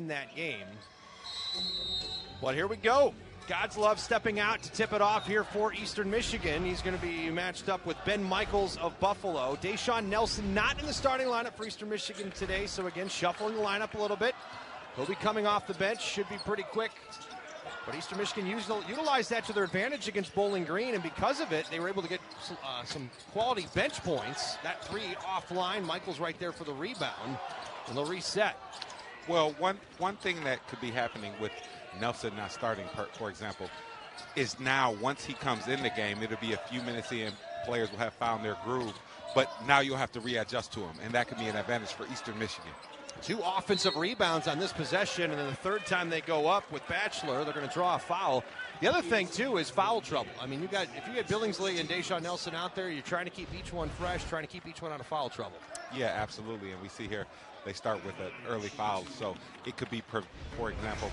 in that game. But here we go. Godslove stepping out to tip it off here for Eastern Michigan. He's going to be matched up with Ben Michaels of Buffalo. Deshaun Nelson not in the starting lineup for Eastern Michigan today, so again, shuffling the lineup a little bit. He'll be coming off the bench, should be pretty quick. But Eastern Michigan utilized that to their advantage against Bowling Green, and because of it, they were able to get some quality bench points. That three offline, Michaels right there for the rebound, and they'll reset. Well, one thing that could be happening with Nelson not starting, for example, is now once he comes in the game, it'll be a few minutes in, players will have found their groove, but now you'll have to readjust to him, and that could be an advantage for Eastern Michigan. 2 offensive rebounds on this possession, and then the third time they go up with Batchelor, they're going to draw a foul. The other thing, too, is foul trouble. I mean, if you get Billingsley and Deshaun Nelson out there, you're trying to keep each one fresh, trying to keep each one out of foul trouble. Yeah, absolutely, and we see here they start with an early foul, so it could be, for example,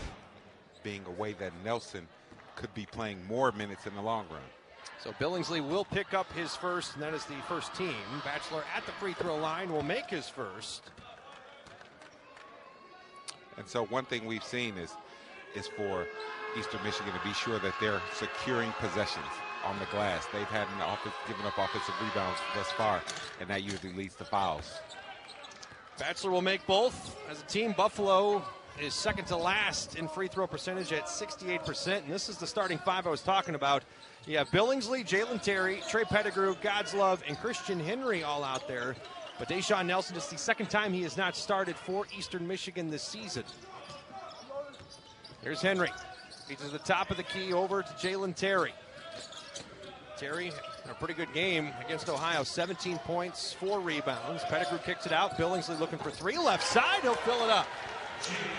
being a way that Nelson could be playing more minutes in the long run. So Billingsley will pick up his first, and that is the first team. Batchelor at the free throw line will make his first. And so one thing we've seen is for Eastern Michigan to be sure that they're securing possessions on the glass. They've had given up offensive rebounds thus far, and that usually leads to fouls. Batchelor will make both. As a team, Buffalo is second to last in free throw percentage at 68%, and this is the starting 5 I was talking about. You have Billingsley, Jalin Terry, Trey Pettigrew, Godslove, and Christian Henry all out there. But Deshaun Nelson, it's the second time he has not started for Eastern Michigan this season. Here's Henry. He's to the top of the key over to Jalin Terry. Terry, a pretty good game against Ohio. 17 points, 4 rebounds. Pettigrew kicks it out. Billingsley looking for 3 left side. He'll fill it up.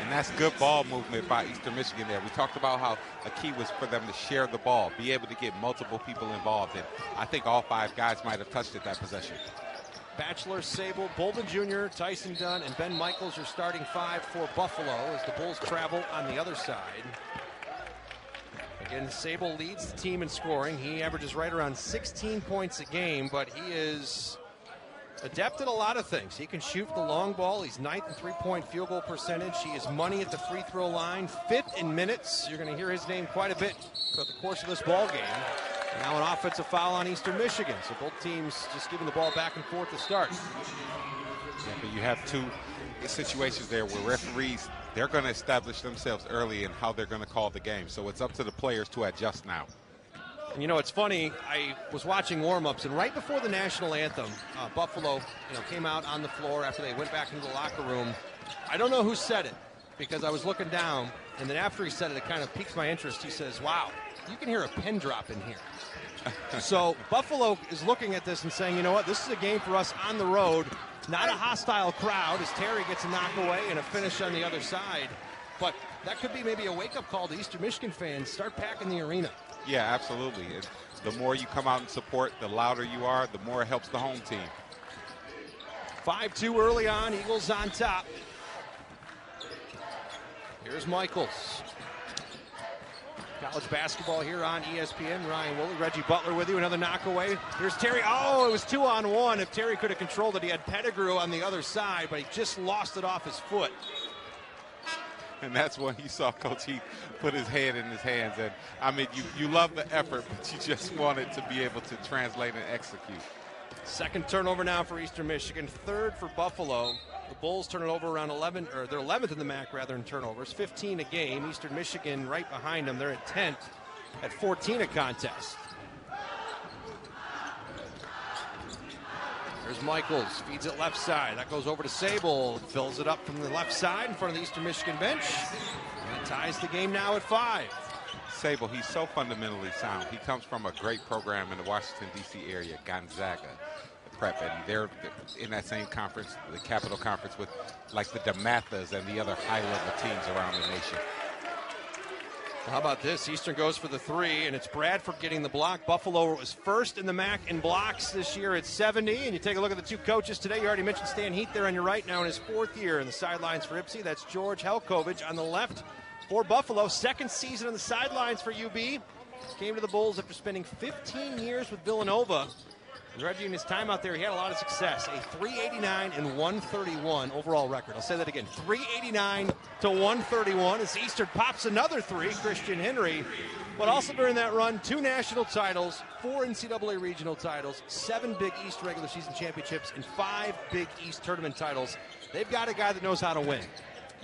And that's good ball movement by Eastern Michigan there. We talked about how a key was for them to share the ball, be able to get multiple people involved. And I think all 5 guys might have touched it that possession. Batchelor, Sable, Bolden Jr., Tyson Dunn, and Ben Michaels are starting 5 for Buffalo as the Bulls travel on the other side. Again, Sable leads the team in scoring. He averages right around 16 points a game, but he is adept at a lot of things. He can shoot the long ball. He's 9th in three-point field goal percentage. He is money at the free throw line, 5th in minutes. You're going to hear his name quite a bit throughout the course of this ball game. Now an offensive foul on Eastern Michigan, so both teams just giving the ball back and forth to start. Yeah, but you have 2 situations there where referees, they're going to establish themselves early in how they're going to call the game. So it's up to the players to adjust now. And you know, it's funny, I was watching warm-ups, and right before the national anthem, Buffalo came out on the floor after they went back into the locker room. I don't know who said it, because I was looking down, and then after he said it, it kind of piqued my interest. He says, wow, you can hear a pin drop in here. So Buffalo is looking at this and saying, you know what, this is a game for us on the road, not a hostile crowd, as Terry gets a knock away and a finish on the other side. But that could be maybe a wake-up call to Eastern Michigan fans. Start packing the arena. Yeah, absolutely. And the more you come out and support, the louder you are, the more it helps the home team. 5-2 early on, Eagles on top. Here's Michaels. College basketball here on ESPN. Ryan Woolley, Reggie Butler with you. Another knockaway. Here's Terry. Oh, it was 2-on-1. If Terry could have controlled it, he had Pettigrew on the other side, but he just lost it off his foot. And that's when you saw Coach Heath put his head in his hands. And, I mean, you love the effort, but you just want it to be able to translate and execute. Second turnover now for Eastern Michigan. Third for Buffalo. The Bulls turn it over around 11, or they're 11th in the MAC rather in turnovers, 15 a game. Eastern Michigan right behind them. They're at 10th at 14 a contest. There's Michaels, feeds it left side. That goes over to Sable, fills it up from the left side in front of the Eastern Michigan bench. And it ties the game now at 5. Sable, he's so fundamentally sound. He comes from a great program in the Washington, D.C. area, Gonzaga. Prep, and they're in that same conference, the Capital Conference, with like the DeMathas and the other high-level teams around the nation. Well, how about this? Eastern goes for the 3, and it's Bradford getting the block. Buffalo was first in the MAC in blocks this year at 70, and you take a look at the 2 coaches today. You already mentioned Stan Heath there on your right, now in his 4th year in the sidelines for Ipsy. That's George Helkovich on the left for Buffalo. 2nd season on the sidelines for UB. Came to the Bulls after spending 15 years with Villanova. And Reggie, in his time out there, he had a lot of success. A 389 and 131 overall record. I'll say that again. 389 to 131 as Eastern pops another three, Christian Henry. But also during that run, 2 national titles, 4 NCAA regional titles, 7 Big East regular season championships, and 5 Big East tournament titles. They've got a guy that knows how to win.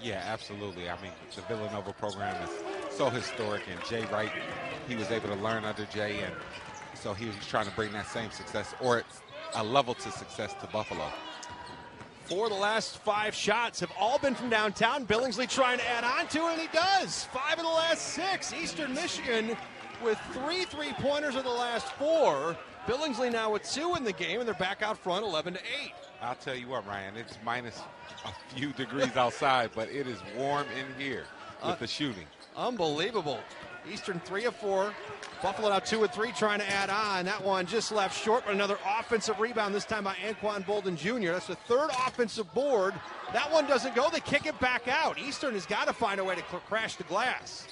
Yeah, absolutely. I mean, the Villanova program is so historic, and Jay Wright, he was able to learn under Jay, and so he was trying to bring that same success, or a level to success, to Buffalo. 4 of the last 5 shots have all been from downtown. Billingsley trying to add on to it, and he does. 5 of the last 6. Eastern Michigan with 3 3-pointers of the last 4. Billingsley now with 2 in the game, and they're back out front 11-8. I'll tell you what, Ryan, it's minus a few degrees outside, but it is warm in here with the shooting. Unbelievable. Eastern 3 of 4. Buffalo now 2 of 3 trying to add on. That one just left short, but another offensive rebound, this time by Anquan Bolden Jr. That's the 3rd offensive board. That one doesn't go. They kick it back out. Eastern has got to find a way to crash the glass.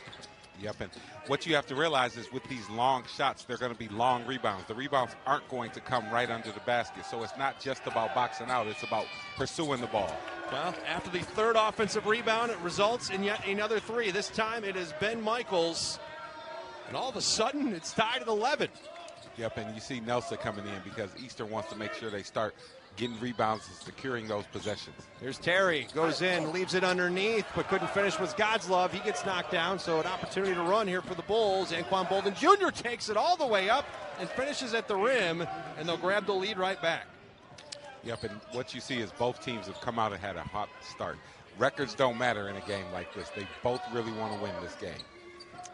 Yep, and what you have to realize is with these long shots, they're going to be long rebounds. The rebounds aren't going to come right under the basket, so it's not just about boxing out. It's about pursuing the ball. Well, after the 3rd offensive rebound, it results in yet another 3. This time it is Ben Michaels, and all of a sudden it's tied at 11. Yep, and you see Nelson coming in because Eastern wants to make sure they start getting rebounds and securing those possessions. Here's Terry, goes in, leaves it underneath, but couldn't finish with Godslove. He gets knocked down, so an opportunity to run here for the Bulls. Anquan Bolden Jr. takes it all the way up and finishes at the rim, and they'll grab the lead right back. Yep, and what you see is both teams have come out and had a hot start. Records don't matter in a game like this. They both really want to win this game.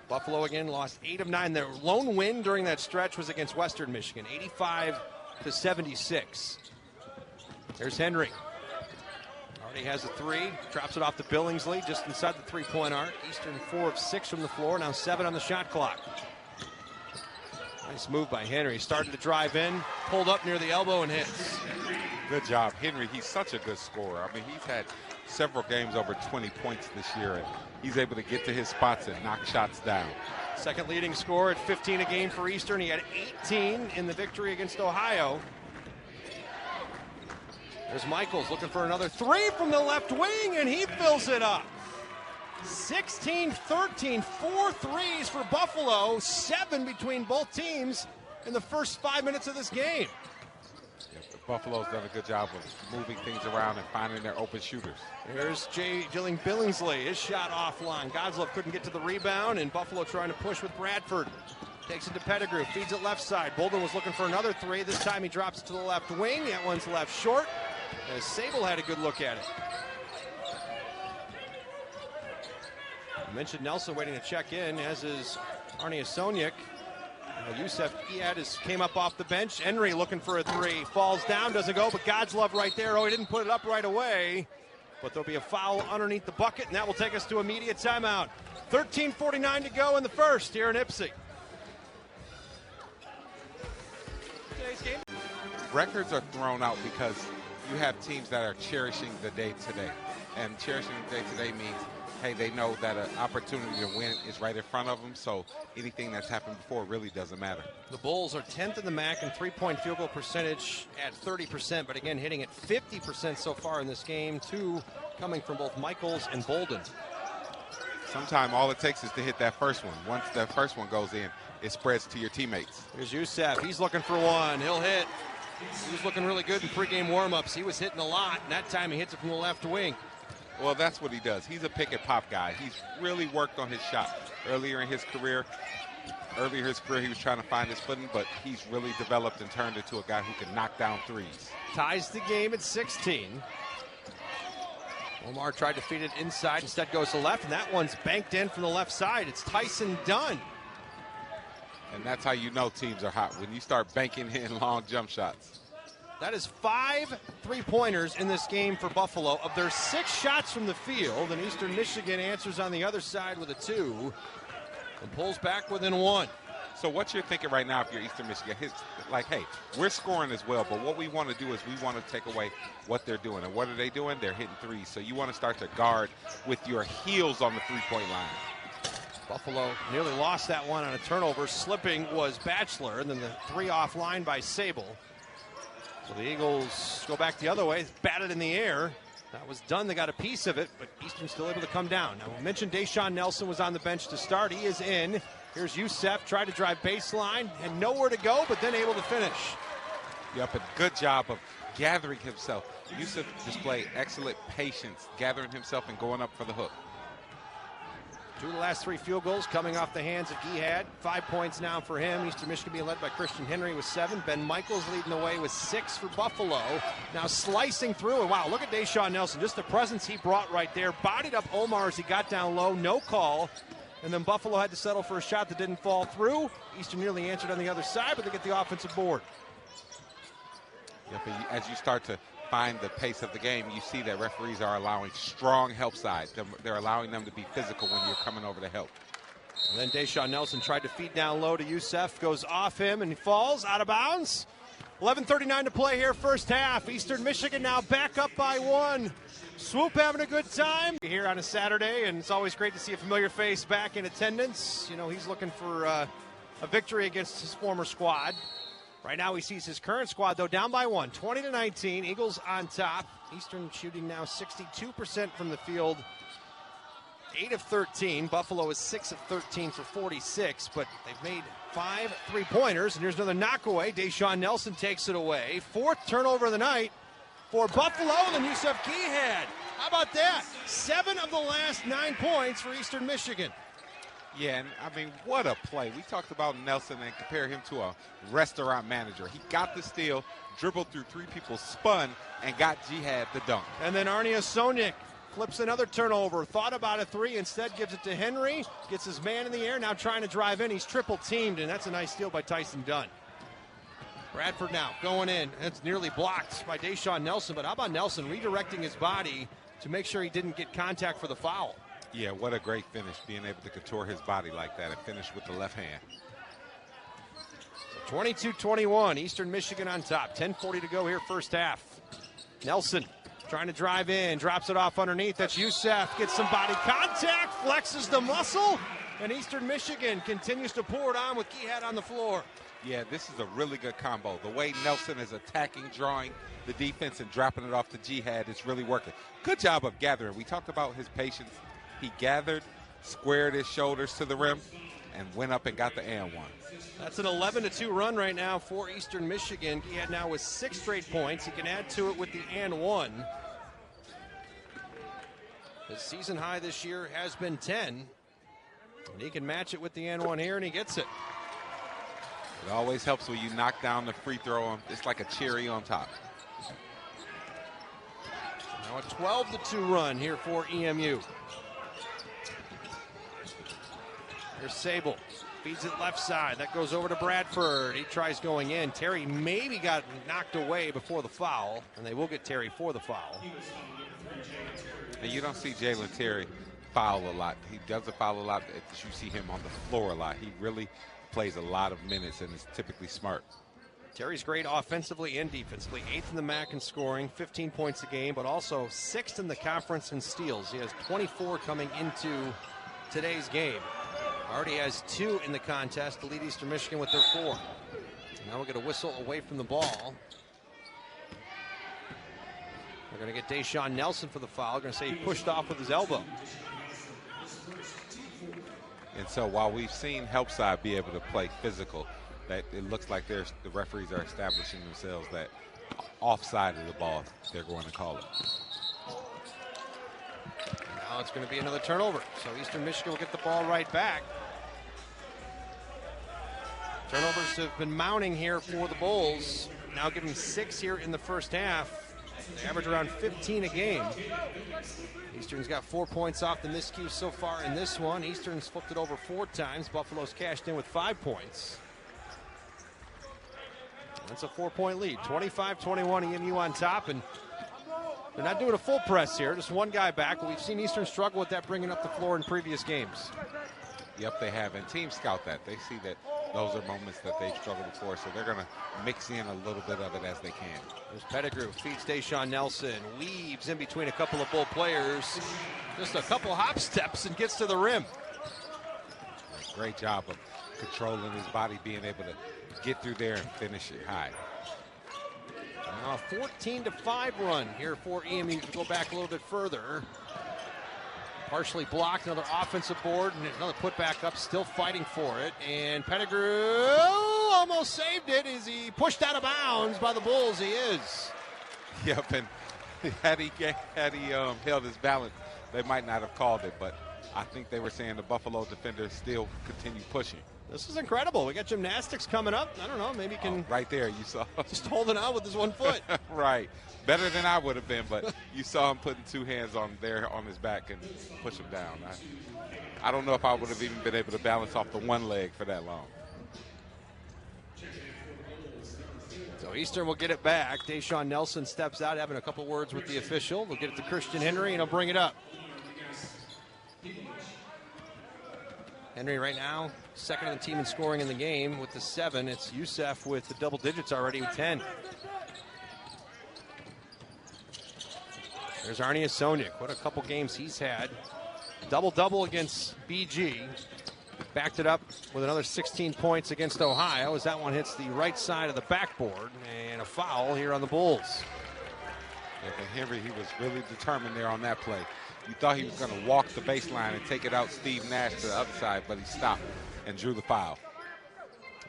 Buffalo again lost 8 of 9. Their lone win during that stretch was against Western Michigan, 85-76. There's Henry. Already has a 3. Drops it off to Billingsley just inside the 3-point arc. Eastern 4 of 6 from the floor. Now 7 on the shot clock. Nice move by Henry. Started to drive in. Pulled up near the elbow and hits. Good job, Henry. He's such a good scorer. I mean, he's had several games over 20 points this year, and he's able to get to his spots and knock shots down. Second leading scorer at 15 a game for Eastern. He had 18 in the victory against Ohio. There's Michaels looking for another 3 from the left wing, and he fills it up. 16-13, 4 threes for Buffalo, 7 between both teams in the first 5 minutes of this game. Yep, Buffalo's done a good job of moving things around and finding their open shooters. Here's Jalin Billingsley, his shot offline. Godslove couldn't get to the rebound, and Buffalo trying to push with Bradford. Takes it to Pettigrew, feeds it left side. Bolden was looking for another 3. This time he drops it to the left wing. That one's left short, as Sable had a good look at it. I mentioned Nelson waiting to check in, as is Arnie Asoniak. Youssef Iad came up off the bench. Henry looking for a 3. Falls down, doesn't go, but Godslove right there. Oh, he didn't put it up right away. But there'll be a foul underneath the bucket, and that will take us to immediate timeout. 13:49 to go in the first here in Ipsy. Today's game. Records are thrown out because you have teams that are cherishing the day today. And cherishing the day today means, hey, they know that an opportunity to win is right in front of them, so anything that's happened before really doesn't matter. The Bulls are 10th in the MAC in three-point field goal percentage at 30%, but again hitting at 50% so far in this game, 2 coming from both Michaels and Bolden. Sometimes all it takes is to hit that first one. Once that first one goes in, it spreads to your teammates. Here's Youssef. He's looking for one. He'll hit. He was looking really good in pregame warm-ups. He was hitting a lot, and that time he hits it from the left wing. Well, that's what he does. He's a pick-and-pop guy. He's really worked on his shot earlier in his career. Earlier in his career, he was trying to find his footing, but he's really developed and turned into a guy who can knock down threes. Ties the game at 16. Omar tried to feed it inside, instead goes to left, and that one's banked in from the left side. It's Tyson Dunn. And that's how you know teams are hot, when you start banking in long jump shots. That is 5 3-pointers in this game for Buffalo. Of their 6 shots from the field, and Eastern Michigan answers on the other side with a 2 and pulls back within 1. So what you're thinking right now if you're Eastern Michigan, it's like, hey, we're scoring as well, but what we want to do is we want to take away what they're doing. And what are they doing? They're hitting threes. So you want to start to guard with your heels on the three-point line. Buffalo nearly lost that one on a turnover. Slipping was Batchelor, and then the 3 offline by Sable. So the Eagles go back the other way, batted in the air. That was done. They got a piece of it, but Eastern still able to come down. Now, we mentioned Deshaun Nelson was on the bench to start. He is in. Here's Youssef, tried to drive baseline, and nowhere to go, but then able to finish. Yep, a good job of gathering himself. Youssef displayed excellent patience, gathering himself and going up for the hook. 2 of the last 3 field goals coming off the hands of Gihad. 5 points now for him. Eastern Michigan being led by Christian Henry with 7. Ben Michaels leading the way with 6 for Buffalo. Now slicing through, and wow, look at Deshaun Nelson. Just the presence he brought right there. Bodied up Omar as he got down low. No call. And then Buffalo had to settle for a shot that didn't fall through. Eastern nearly answered on the other side, but they get the offensive board. Yep, as you start to find the pace of the game, you see that referees are allowing strong help sides. They're allowing them to be physical when you're coming over to help. And then Deshaun Nelson tried to feed down low to Youssef, goes off him, and he falls out of bounds. 11:39 to play here, first half. Eastern Michigan now back up by 1. Swoop having a good time here on a Saturday, and it's always great to see a familiar face back in attendance. You know, he's looking for a victory against his former squad. Right now he sees his current squad, though, down by 1, 20-19. Eagles on top. Eastern shooting now 62% from the field, 8 of 13. Buffalo is 6 of 13 for 46, but they've made 5 3-pointers. And here's another knockaway. Deshaun Nelson takes it away. 4th turnover of the night for Buffalo, and then Youssef Gihad. How about that? 7 of the last 9 points for Eastern Michigan. Yeah, and I mean, what a play. We talked about Nelson and compare him to a restaurant manager. He got the steal, dribbled through 3 people, spun, and got Gihad the dunk. And then Arnia Sonic flips another turnover. Thought about a 3, instead gives it to Henry. Gets his man in the air, now trying to drive in. He's triple teamed, and that's a nice steal by Tyson Dunn. Bradford now going in. It's nearly blocked by Deshaun Nelson, but how about Nelson redirecting his body to make sure he didn't get contact for the foul? Yeah, what a great finish, being able to contour his body like that and finish with the left hand. 22-21, Eastern Michigan on top. 10:40 to go here, first half. Nelson trying to drive in, drops it off underneath. That's Youssef, gets some body contact, flexes the muscle, and Eastern Michigan continues to pour it on with Gihad on the floor. Yeah, this is a really good combo. The way Nelson is attacking, drawing the defense, and dropping it off to Gihad, it's really working. Good job of gathering. We talked about his patience. He gathered, squared his shoulders to the rim, and went up and got the and one. That's an 11-2 run right now for Eastern Michigan. He had now with 6 straight points. He can add to it with the and one. His season high this year has been 10. And he can match it with the and one here, and he gets it. It always helps when you knock down the free throw. It's like a cherry on top. Now a 12-2 run here for EMU. Here's Sable. Feeds it left side. That goes over to Bradford. He tries going in. Terry maybe got knocked away before the foul, and they will get Terry for the foul. And you don't see Jalen Terry foul a lot. He doesn't foul a lot. You see him on the floor a lot. He really plays a lot of minutes and is typically smart. Terry's great offensively and defensively. 8th in the MAC in scoring, 15 points a game, but also 6th in the conference in steals. He has 24 coming into today's game. Already has 2 in the contest to lead Eastern Michigan with their 4. Now we'll get a whistle away from the ball. We're going to get Deshaun Nelson for the foul. We're going to say he pushed off with his elbow. And so while we've seen help side be able to play physical, that it looks like the referees are establishing themselves that offside of the ball, they're going to call it. Now it's going to be another turnover. So Eastern Michigan will get the ball right back. Turnovers have been mounting here for the Bulls. Now giving 6 here in the first half. They average around 15 a game. Eastern's got 4 points off the miscue so far in this one. Eastern's flipped it over 4 times. Buffalo's cashed in with 5 points. That's a 4-point lead. 25-21 EMU on top, and they're not doing a full press here. Just one guy back, but we've seen Eastern struggle with that bringing up the floor in previous games. Yep, they have, and teams scout that. They see that those are moments that they've struggled before, so they're going to mix in a little bit of it as they can. There's Pettigrew, feeds Deshaun Nelson, weaves in between a couple of Bull players. Just a couple hop steps and gets to the rim. Great job of controlling his body, being able to get through there and finish it high. 14-5 run here for EMU. To go back a little bit further. Partially blocked, another offensive board, and another putback up, still fighting for it. And Pettigrew almost saved it. Is he pushed out of bounds by the Bulls? He is. Yep, and had he held his balance, they might not have called it, but I think they were saying the Buffalo defenders still continue pushing. This is incredible. We got gymnastics coming up. I don't know, maybe he can. Right there, you saw. Just holding on with his one foot. Right. Better than I would have been, but you saw him putting two hands on his back and push him down. I don't know if I would have even been able to balance off the one leg for that long. So Eastern will get it back. Deshaun Nelson steps out, having a couple words with the official. We'll get it to Christian Henry, and he'll bring it up. Henry right now, second in the team in scoring in the game with the 7. It's Youssef with the double digits already with 10. There's Arnie Asoniak. What a couple games he's had. Double-double against BG. Backed it up with another 16 points against Ohio as that one hits the right side of the backboard. And a foul here on the Bulls. Yeah, but Henry, he was really determined there on that play. You thought he was going to walk the baseline and take it out Steve Nash to the other side, but he stopped and drew the foul.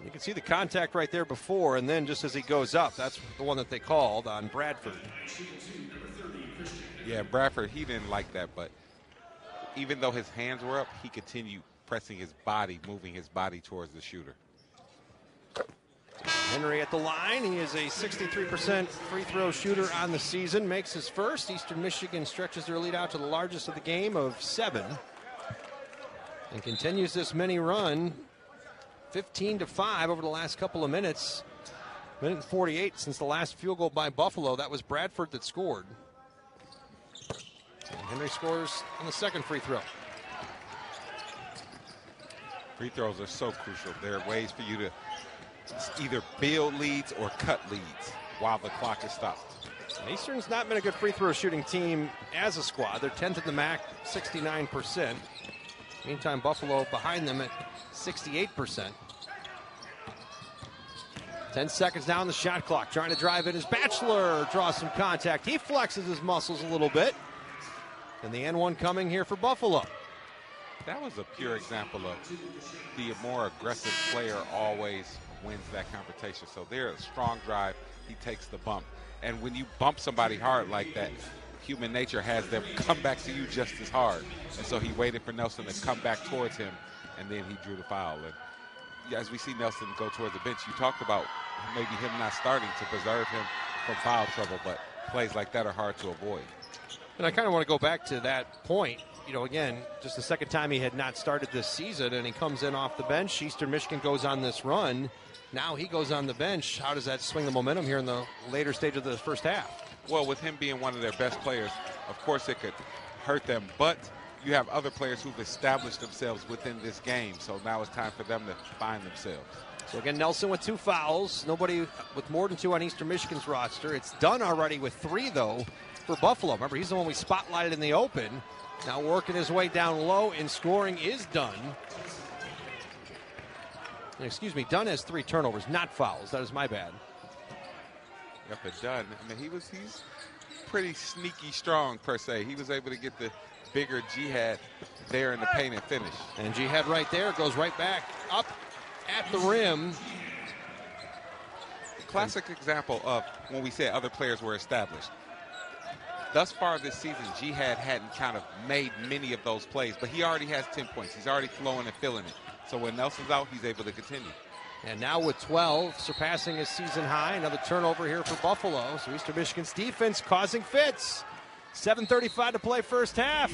You can see the contact right there before, and then just as he goes up, that's the one that they called on Bradford. Yeah, Bradford, he didn't like that, but even though his hands were up, he continued pressing his body, moving his body towards the shooter. Henry at the line. He is a 63% free throw shooter on the season. Makes his first. Eastern Michigan stretches their lead out to the largest of the game of 7. And continues this mini run. 15-5 over the last couple of minutes. Minute and 48 since the last field goal by Buffalo. That was Bradford that scored. And Henry scores on the second free throw. Free throws are so crucial. There are ways for you to either build leads or cut leads while the clock is stopped. Eastern's not been a good free throw shooting team as a squad. They're 10th in the MAC, 69%. Meantime, Buffalo behind them at 68%. 10 seconds down the shot clock. Trying to drive it as Batchelor draws some contact. He flexes his muscles a little bit. And the N1 coming here for Buffalo. That was a pure example of the more aggressive player always wins that confrontation. So there, a strong drive, he takes the bump. And when you bump somebody hard like that, human nature has them come back to you just as hard. And so he waited for Nelson to come back towards him, and then he drew the foul. And as we see Nelson go towards the bench, you talked about maybe him not starting to preserve him from foul trouble, but plays like that are hard to avoid. And I kind of want to go back to that point. You know, again, just the second time he had not started this season, and he comes in off the bench. Eastern Michigan goes on this run. Now he goes on the bench. How does that swing the momentum here in the later stage of the first half? Well, with him being one of their best players, of course it could hurt them, but you have other players who've established themselves within this game, so now it's time for them to find themselves. So again, Nelson with 2 fouls. Nobody with more than 2 on Eastern Michigan's roster. It's done already with 3, though, for Buffalo. Remember, he's the one we spotlighted in the open. Now working his way down low, and scoring is done. Excuse me, Dunn has 3 turnovers, not fouls. That is my bad. Yep, but Dunn, I mean, he's pretty sneaky strong, per se. He was able to get the bigger Jihad there in the paint and finish. And Jihad right there goes right back up at the rim. Classic example of when we say other players were established. Thus far this season, Jihad hadn't kind of made many of those plays, but he already has 10 points. He's already flowing and feeling it. So when Nelson's out, he's able to continue. And now with 12, surpassing his season high. Another turnover here for Buffalo. So Eastern Michigan's defense causing fits. 7:35 to play first half.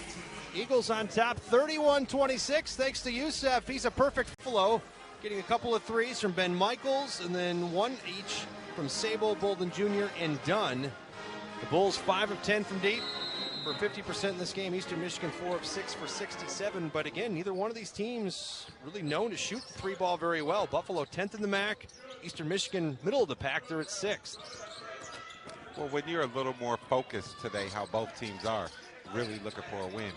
Eagles on top, 31-26, thanks to Youssef. He's a perfect Buffalo, getting a couple of threes from Ben Michaels, and then 1 each from Sabo, Bolden Jr., and Dunn. The Bulls 5 of 10 from deep for 50% in this game. Eastern Michigan 4 of 6 for 67. But again, neither one of these teams really known to shoot the 3 ball very well. Buffalo 10th in the MAC. Eastern Michigan middle of the pack. They're at 6th. Well, when you're a little more focused today, how both teams are really looking for a win,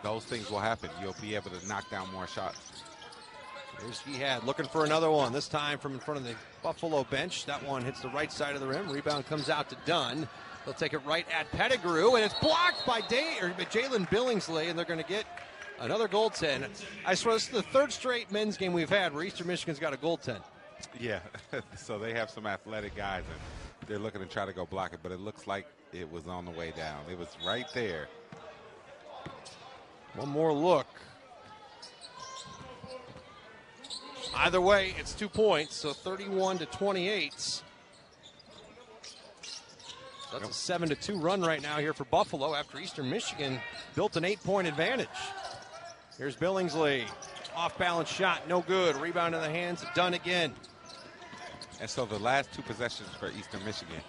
those things will happen. You'll be able to knock down more shots. Here's Jihad looking for another one, this time from in front of the Buffalo bench. That one hits the right side of the rim. Rebound comes out to Dunn. They'll take it right at Pettigrew, and it's blocked by Jalin Billingsley, and they're going to get another goaltend. I swear this is the third straight men's game we've had where Eastern Michigan's got a goaltend. Yeah, so they have some athletic guys, and they're looking to try to go block it, but it looks like it was on the way down. It was right there. One more look. Either way, it's 2 points, so 31-28. That's a 7-2 run right now here for Buffalo after Eastern Michigan built an 8-point advantage. Here's Billingsley. Off-balance shot, no good. Rebound in the hands of Dunn again. And so the last two possessions for Eastern Michigan,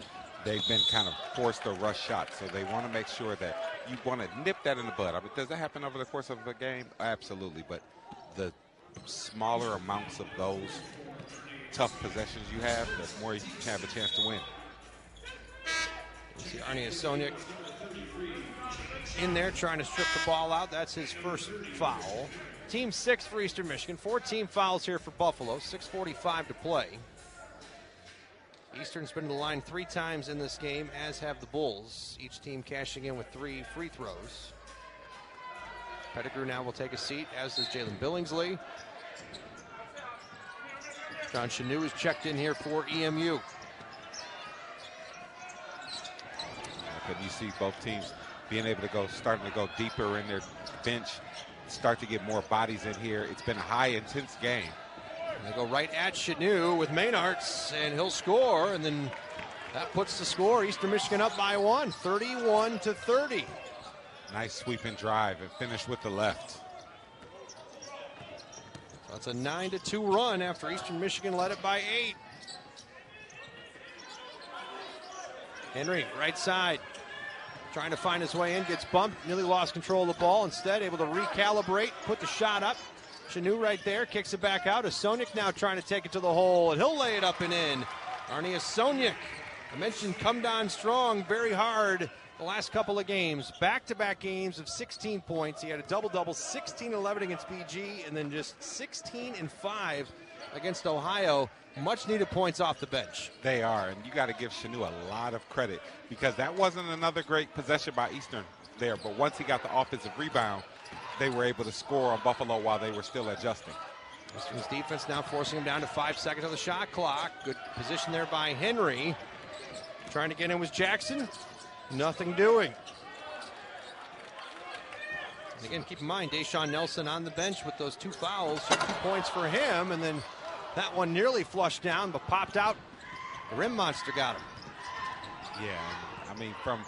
they've been kind of forced to rush shots. So they want to make sure that you want to nip that in the bud. I mean, does that happen over the course of a game? Absolutely. But the smaller amounts of those tough possessions you have, the more you have a chance to win. You see Arnie Soniak in there trying to strip the ball out. That's his first foul. Team 6 for Eastern Michigan. 14 fouls here for Buffalo. 6:45 to play. Eastern's been to the line 3 times in this game, as have the Bulls. Each team cashing in with 3 free throws. Pettigrew now will take a seat, as does Jalin Billingsley. John Chanou is checked in here for EMU. But you see both teams being able to starting to go deeper in their bench, start to get more bodies in here. It's been a high, intense game. And they go right at Chanou with Maynards, and he'll score, and then that puts the score. Eastern Michigan up by 1, 31-30. Nice sweep and drive and finish with the left. So that's a 9-2 run after Eastern Michigan led it by 8. Henry, right side, trying to find his way in, gets bumped, nearly lost control of the ball. Instead, able to recalibrate, put the shot up. Chanou right there, kicks it back out. Soniak now trying to take it to the hole, and he'll lay it up and in. Arnie Soniak, I mentioned, come down strong, very hard the last couple of games. Back-to-back games of 16 points. He had a double-double, 16-11 against BG, and then just 16-5 against Ohio. Much-needed points off the bench. They are, and you got to give Chanou a lot of credit, because that wasn't another great possession by Eastern there, but once he got the offensive rebound, they were able to score on Buffalo while they were still adjusting. Eastern's defense now forcing him down to 5 seconds on the shot clock. Good position there by Henry. Trying to get in was Jackson. Nothing doing. And again, keep in mind, Deshaun Nelson on the bench with those 2 fouls. So 2 points for him, and then that one nearly flushed down, but popped out. The rim monster got him. Yeah, I mean, from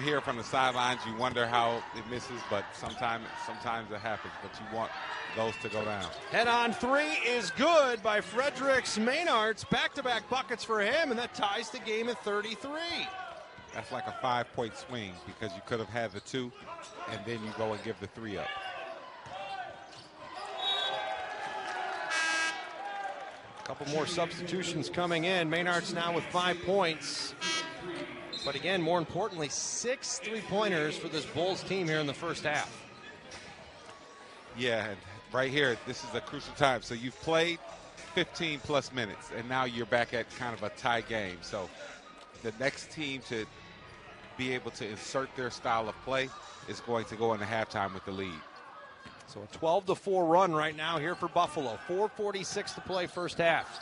here, from the sidelines, you wonder how it misses, but sometimes it happens, but you want those to go down. Head-on 3 is good by Fredericks Maynards. Back-to-back buckets for him, and that ties the game at 33. That's like a 5-point swing, because you could have had the 2, and then you go and give the 3 up. A couple more substitutions coming in. Maynard's now with 5 points. But again, more importantly, 6 3-pointers for this Bulls team here in the first half. Yeah, and right here, this is a crucial time. So you've played 15-plus minutes, and now you're back at kind of a tie game. So the next team to be able to insert their style of play is going to go into halftime with the lead. So a 12-4 run right now here for Buffalo. 4:46 to play first half.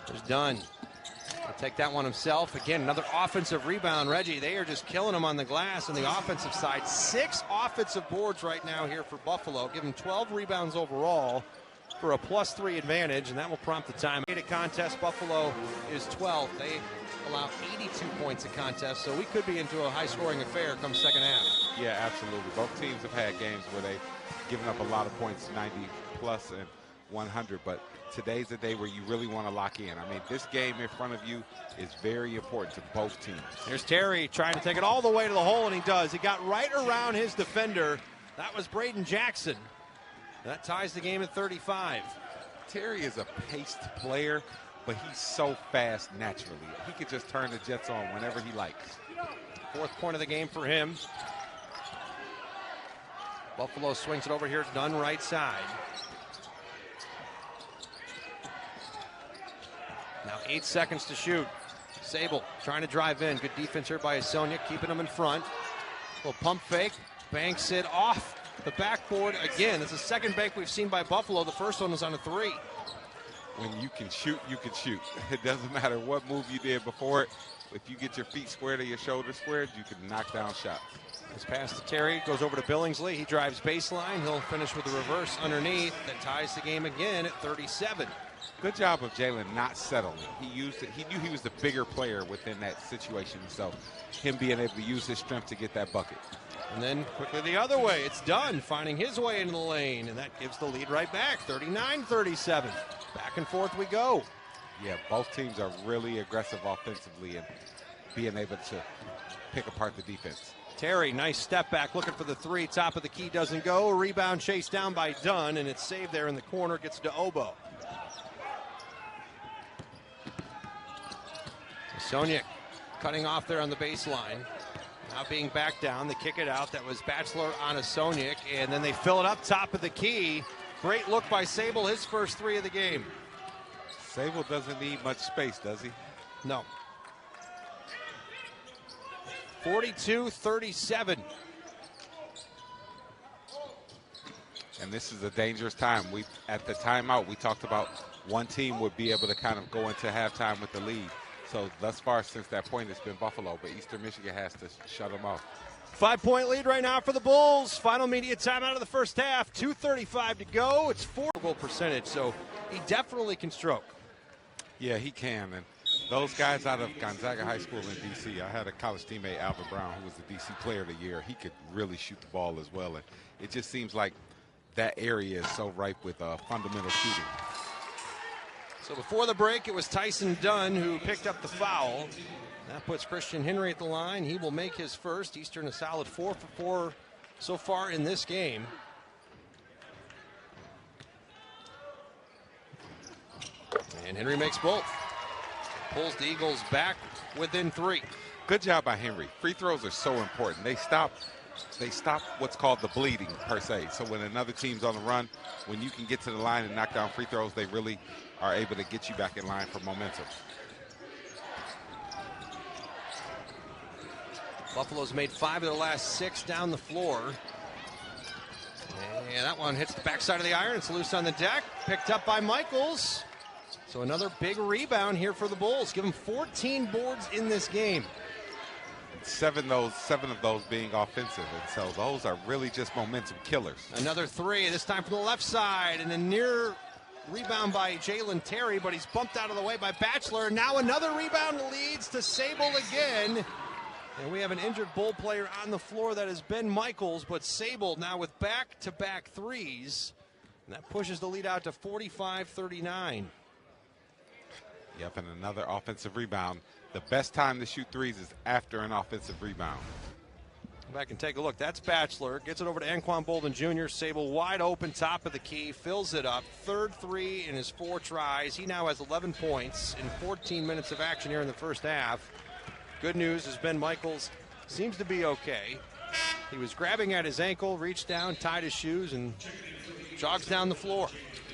There's Dunn. He'll take that one himself. Again, another offensive rebound. Reggie, they are just killing him on the glass on the offensive side. 6 offensive boards right now here for Buffalo. Give him 12 rebounds overall for a +3 advantage, and that will prompt the time. A contest, Buffalo is 12th. They allow 82 points a contest, so we could be into a high-scoring affair come second half. Yeah, absolutely. Both teams have had games where they've given up a lot of points, 90-plus and 100, but today's the day where you really want to lock in. I mean, this game in front of you is very important to both teams. Here's Terry trying to take it all the way to the hole, and he does. He got right around his defender. That was Braden Jackson. That ties the game at 35. Terry is a paced player, but he's so fast naturally. He could just turn the Jets on whenever he likes. 4th point of the game for him. Buffalo swings it over here, Dunn right side. Now 8 seconds to shoot. Sable trying to drive in. Good defense here by Sonia, keeping them in front. Little pump fake. Banks it off the backboard again. It's the second bank we've seen by Buffalo. The first one was on a 3. When you can shoot, you can shoot. It doesn't matter what move you did before it. If you get your feet squared or your shoulders squared, you can knock down shots. This pass to Terry goes over to Billingsley. He drives baseline. He'll finish with a reverse underneath that ties the game again at 37. Good job of Jalin not settling. He used it. He knew he was the bigger player within that situation. So him being able to use his strength to get that bucket. And then quickly the other way. It's Dunn finding his way into the lane, and that gives the lead right back, 39-37. Back and forth we go. Yeah, both teams are really aggressive offensively and being able to pick apart the defense. Terry, nice step back, looking for the 3. Top of the key doesn't go. Rebound chased down by Dunn, and it's saved there in the corner. Gets to Obo. Soniak cutting off there on the baseline. Now being back down, they kick it out. That was Bachelor on a Soniak, and then they fill it up top of the key. Great look by Sable, his first 3 of the game. Sable doesn't need much space, does he? No. 42-37. And this is a dangerous time. At the timeout, we talked about one team would be able to kind of go into halftime with the lead. So thus far since that point, it's been Buffalo, but Eastern Michigan has to shut them off. 5-point lead right now for the Bulls. Final media timeout of the first half. 2:35 to go. It's 4-goal percentage, so he definitely can stroke. Yeah, he can. And those guys out of Gonzaga High School in D.C., I had a college teammate, Alvin Brown, who was the D.C. Player of the Year. He could really shoot the ball as well. And it just seems like that area is so ripe with fundamental shooting. So before the break, it was Tyson Dunn who picked up the foul. That puts Christian Henry at the line. He will make his first. Eastern a solid 4 for 4 so far in this game. And Henry makes both. Pulls the Eagles back within 3. Good job by Henry. Free throws are so important. They stop what's called the bleeding, per se. So when another team's on the run, when you can get to the line and knock down free throws, they really are able to get you back in line for momentum. Buffalo's made 5 of their last 6 down the floor. And that one hits the backside of the iron. It's loose on the deck. Picked up by Michaels. So another big rebound here for the Bulls. Give them 14 boards in this game. 7 of those being offensive. And so those are really just momentum killers. Another 3, this time from the left side. And a near rebound by Jalin Terry, but he's bumped out of the way by Bachelor. Now another rebound leads to Sable again. And we have an injured Bull player on the floor. That is Ben Michaels, but Sable now with back-to-back 3s. And that pushes the lead out to 45-39. Yep, and another offensive rebound. The best time to shoot 3s is after an offensive rebound. Go back and take a look. That's Bachelor. Gets it over to Anquan Bolden Jr. Sable wide open, top of the key, fills it up. Third 3 in his 4 tries. He now has 11 points in 14 minutes of action here in the first half. Good news is Ben Michaels seems to be okay. He was grabbing at his ankle, reached down, tied his shoes, and jogs down the floor.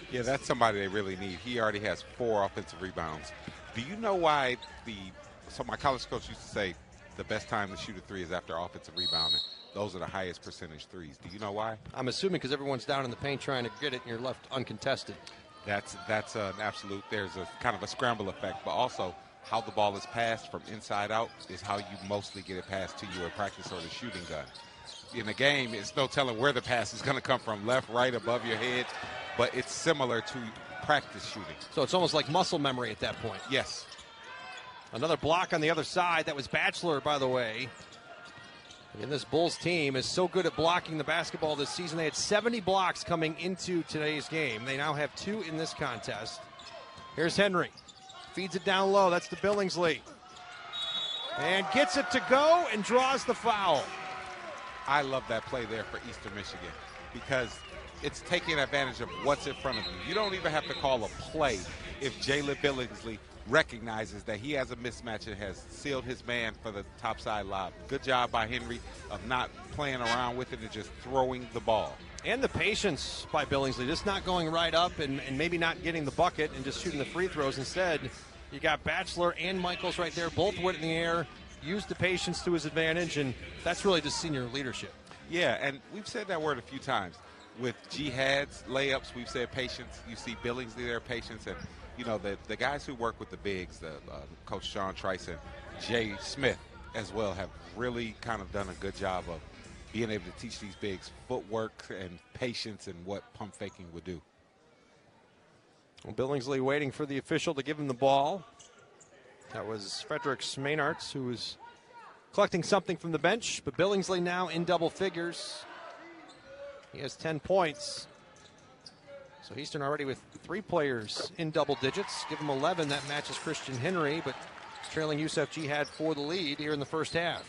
Yeah, that's somebody they really need. He already has 4 offensive rebounds. Do you know why so my college coach used to say the best time to shoot a 3 is after offensive rebounding. Those are the highest percentage 3s. Do you know why? I'm assuming because everyone's down in the paint trying to get it and you're left uncontested. That's an absolute, there's a kind of a scramble effect, but also how the ball is passed from inside out is how you mostly get it passed to you in practice or the shooting gun. In a game, it's no telling where the pass is going to come from, left, right, above your head, but it's similar to practice shooting. So it's almost like muscle memory at that point. Yes. Another block on the other side. That was Bachelor, by the way. And this Bulls team is so good at blocking the basketball this season. They had 70 blocks coming into today's game. They now have 2 in this contest. Here's Henry. Feeds it down low. That's to Billingsley. And gets it to go and draws the foul. I love that play there for Eastern Michigan because it's taking advantage of what's in front of you. You don't even have to call a play if Jalen Billingsley recognizes that he has a mismatch and has sealed his man for the topside lob. Good job by Henry of not playing around with it and just throwing the ball. And the patience by Billingsley, just not going right up and maybe not getting the bucket and just shooting the free throws. Instead, You got Batchelor and Michaels right there, both went in the air, used the patience to his advantage, and that's really just senior leadership. Yeah, and we've said that word a few times. With Jihad's layups, we've said patience. You see Billingsley there, patience. And, you know, the guys who work with the bigs, Coach Sean Trice and Jay Smith as well, have really kind of done a good job of being able to teach these bigs footwork and patience and what pump faking would do. Well, Billingsley waiting for the official to give him the ball. That was Fredericks Maynards, who was collecting something from the bench, but Billingsley now in double figures. He has 10 points. So Eastern already with 3 players in double digits. Give him 11. That matches Christian Henry, but trailing Yusuf Jihad for the lead here in the first half.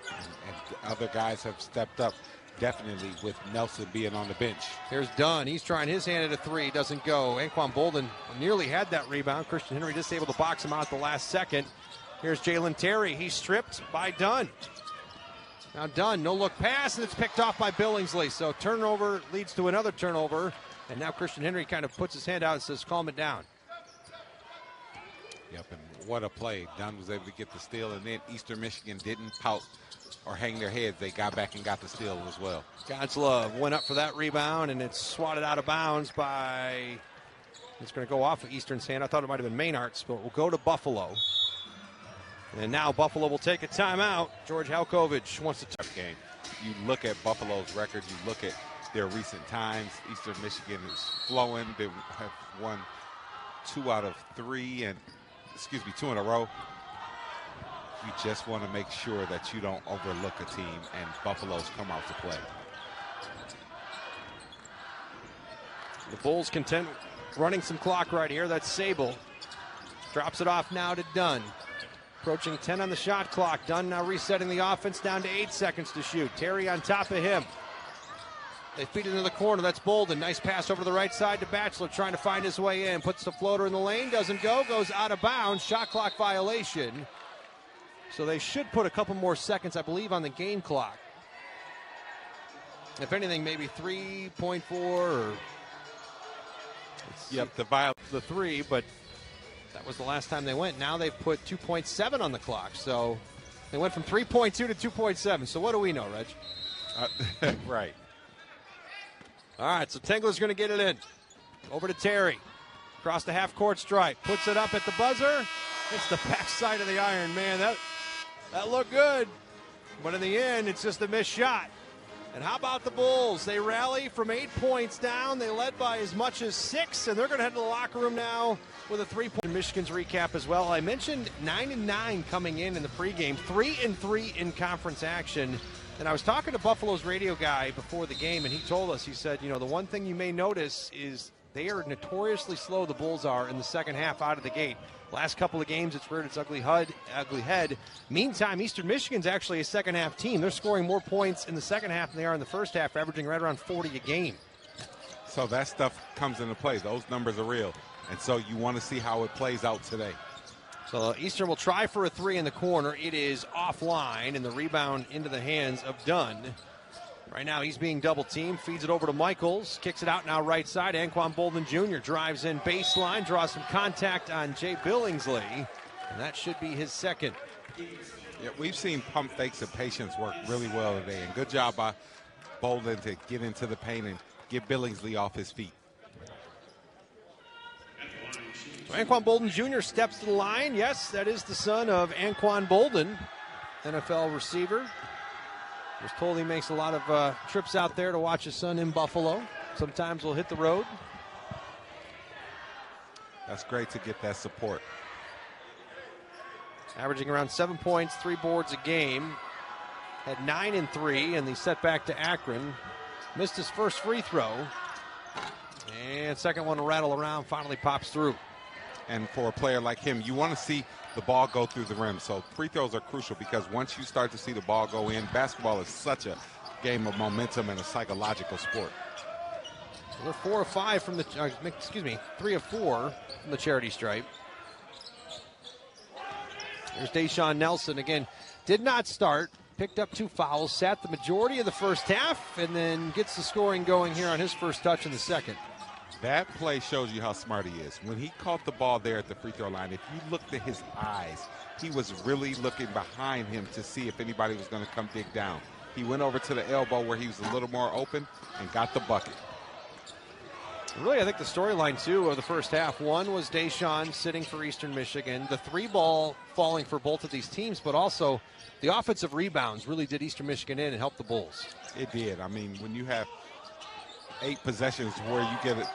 And other guys have stepped up, definitely, with Nelson being on the bench. Here's Dunn. He's trying his hand at a 3. Doesn't go. Anquan Bolden nearly had that rebound. Christian Henry just able to box him out at the last second. Here's Jalin Terry. He's stripped by Dunn. Now Dunn, no-look pass, and it's picked off by Billingsley. So turnover leads to another turnover, and now Christian Henry kind of puts his hand out and says, calm it down. Yep, and what a play. Dunn was able to get the steal, and then Eastern Michigan didn't pout or hang their heads. They got back and got the steal as well. God's love went up for that rebound, and it's swatted out of bounds by, it's going to go off of Eastern's hand. I thought it might have been Maynard's, but we'll go to Buffalo. And now Buffalo will take a timeout. George Halkovich wants to tough game. You look at Buffalo's record, you look at their recent times. Eastern Michigan is flowing. They have won 2 out of 3, and 2 in a row. You just want to make sure that you don't overlook a team, and Buffalo's come out to play. The Bulls content running some clock right here. That's Sable. Drops it off now to Dunn. Approaching 10 on the shot clock. Dunn now resetting the offense down to 8 seconds to shoot. Terry on top of him. They feed it into the corner. That's Bolden. Nice pass over to the right side to Batchelor, trying to find his way in. Puts the floater in the lane. Doesn't go. Goes out of bounds. Shot clock violation. So they should put a couple more seconds, I believe, on the game clock. If anything, maybe 3.4 or... Yep, the 3, but... that was the last time they went. Now they've put 2.7 on the clock. So they went from 3.2 to 2.7. So what do we know, Reg? Right. All right, so Tengler's going to get it in. Over to Terry. Across the half-court stripe. Puts it up at the buzzer. It's the backside of the iron. Man, that looked good. But in the end, it's just a missed shot. And how about the Bulls? They rally from 8 points down. They led by as much as 6, and they're going to head to the locker room now with a 3-point. Michigan's recap as well. I mentioned 9-9 coming in the pregame, 3-3 in conference action. And I was talking to Buffalo's radio guy before the game, and he told us, he said, the one thing you may notice is they are notoriously slow, the Bulls are, in the second half out of the gate. Last couple of games, it's reared its ugly head. Meantime, Eastern Michigan's actually a second-half team. They're scoring more points in the second half than they are in the first half, averaging right around 40 a game. So that stuff comes into play. Those numbers are real. And so you want to see how it plays out today. So Eastern will try for a 3 in the corner. It is offline, and the rebound into the hands of Dunn. Right now he's being double-teamed, feeds it over to Michaels, kicks it out now right side. Anquan Bolden Jr. drives in baseline, draws some contact on Jay Billingsley, and that should be his second. Yeah, we've seen pump fakes and patience work really well today, and good job by Bolden to get into the paint and get Billingsley off his feet. So Anquan Bolden Jr. steps to the line. Yes, that is the son of Anquan Bolden, NFL receiver. I was told he makes a lot of trips out there to watch his son in Buffalo. Sometimes we'll hit the road. That's great to get that support. Averaging around 7 points, 3 boards a game. Had 9 in 3 in the setback to Akron. Missed his first free throw. And second one to rattle around, finally pops through. And for a player like him, you want to see the ball go through the rim. So free throws are crucial because once you start to see the ball go in, basketball is such a game of momentum and a psychological sport. So they're 4 of 5 from the, 3 of 4 from the charity stripe. There's Deshaun Nelson again. Did not start, picked up 2 fouls, sat the majority of the first half, and then gets the scoring going here on his first touch in the second. That play shows you how smart he is. When he caught the ball there at the free throw line, if you looked at his eyes, he was really looking behind him to see if anybody was going to come dig down. He went over to the elbow where he was a little more open and got the bucket. Really, I think the storyline, too, of the first half, one was Deshaun sitting for Eastern Michigan, the three ball falling for both of these teams, but also the offensive rebounds really did Eastern Michigan in and helped the Bulls. It did. I mean, when you have 8 possessions where you get it,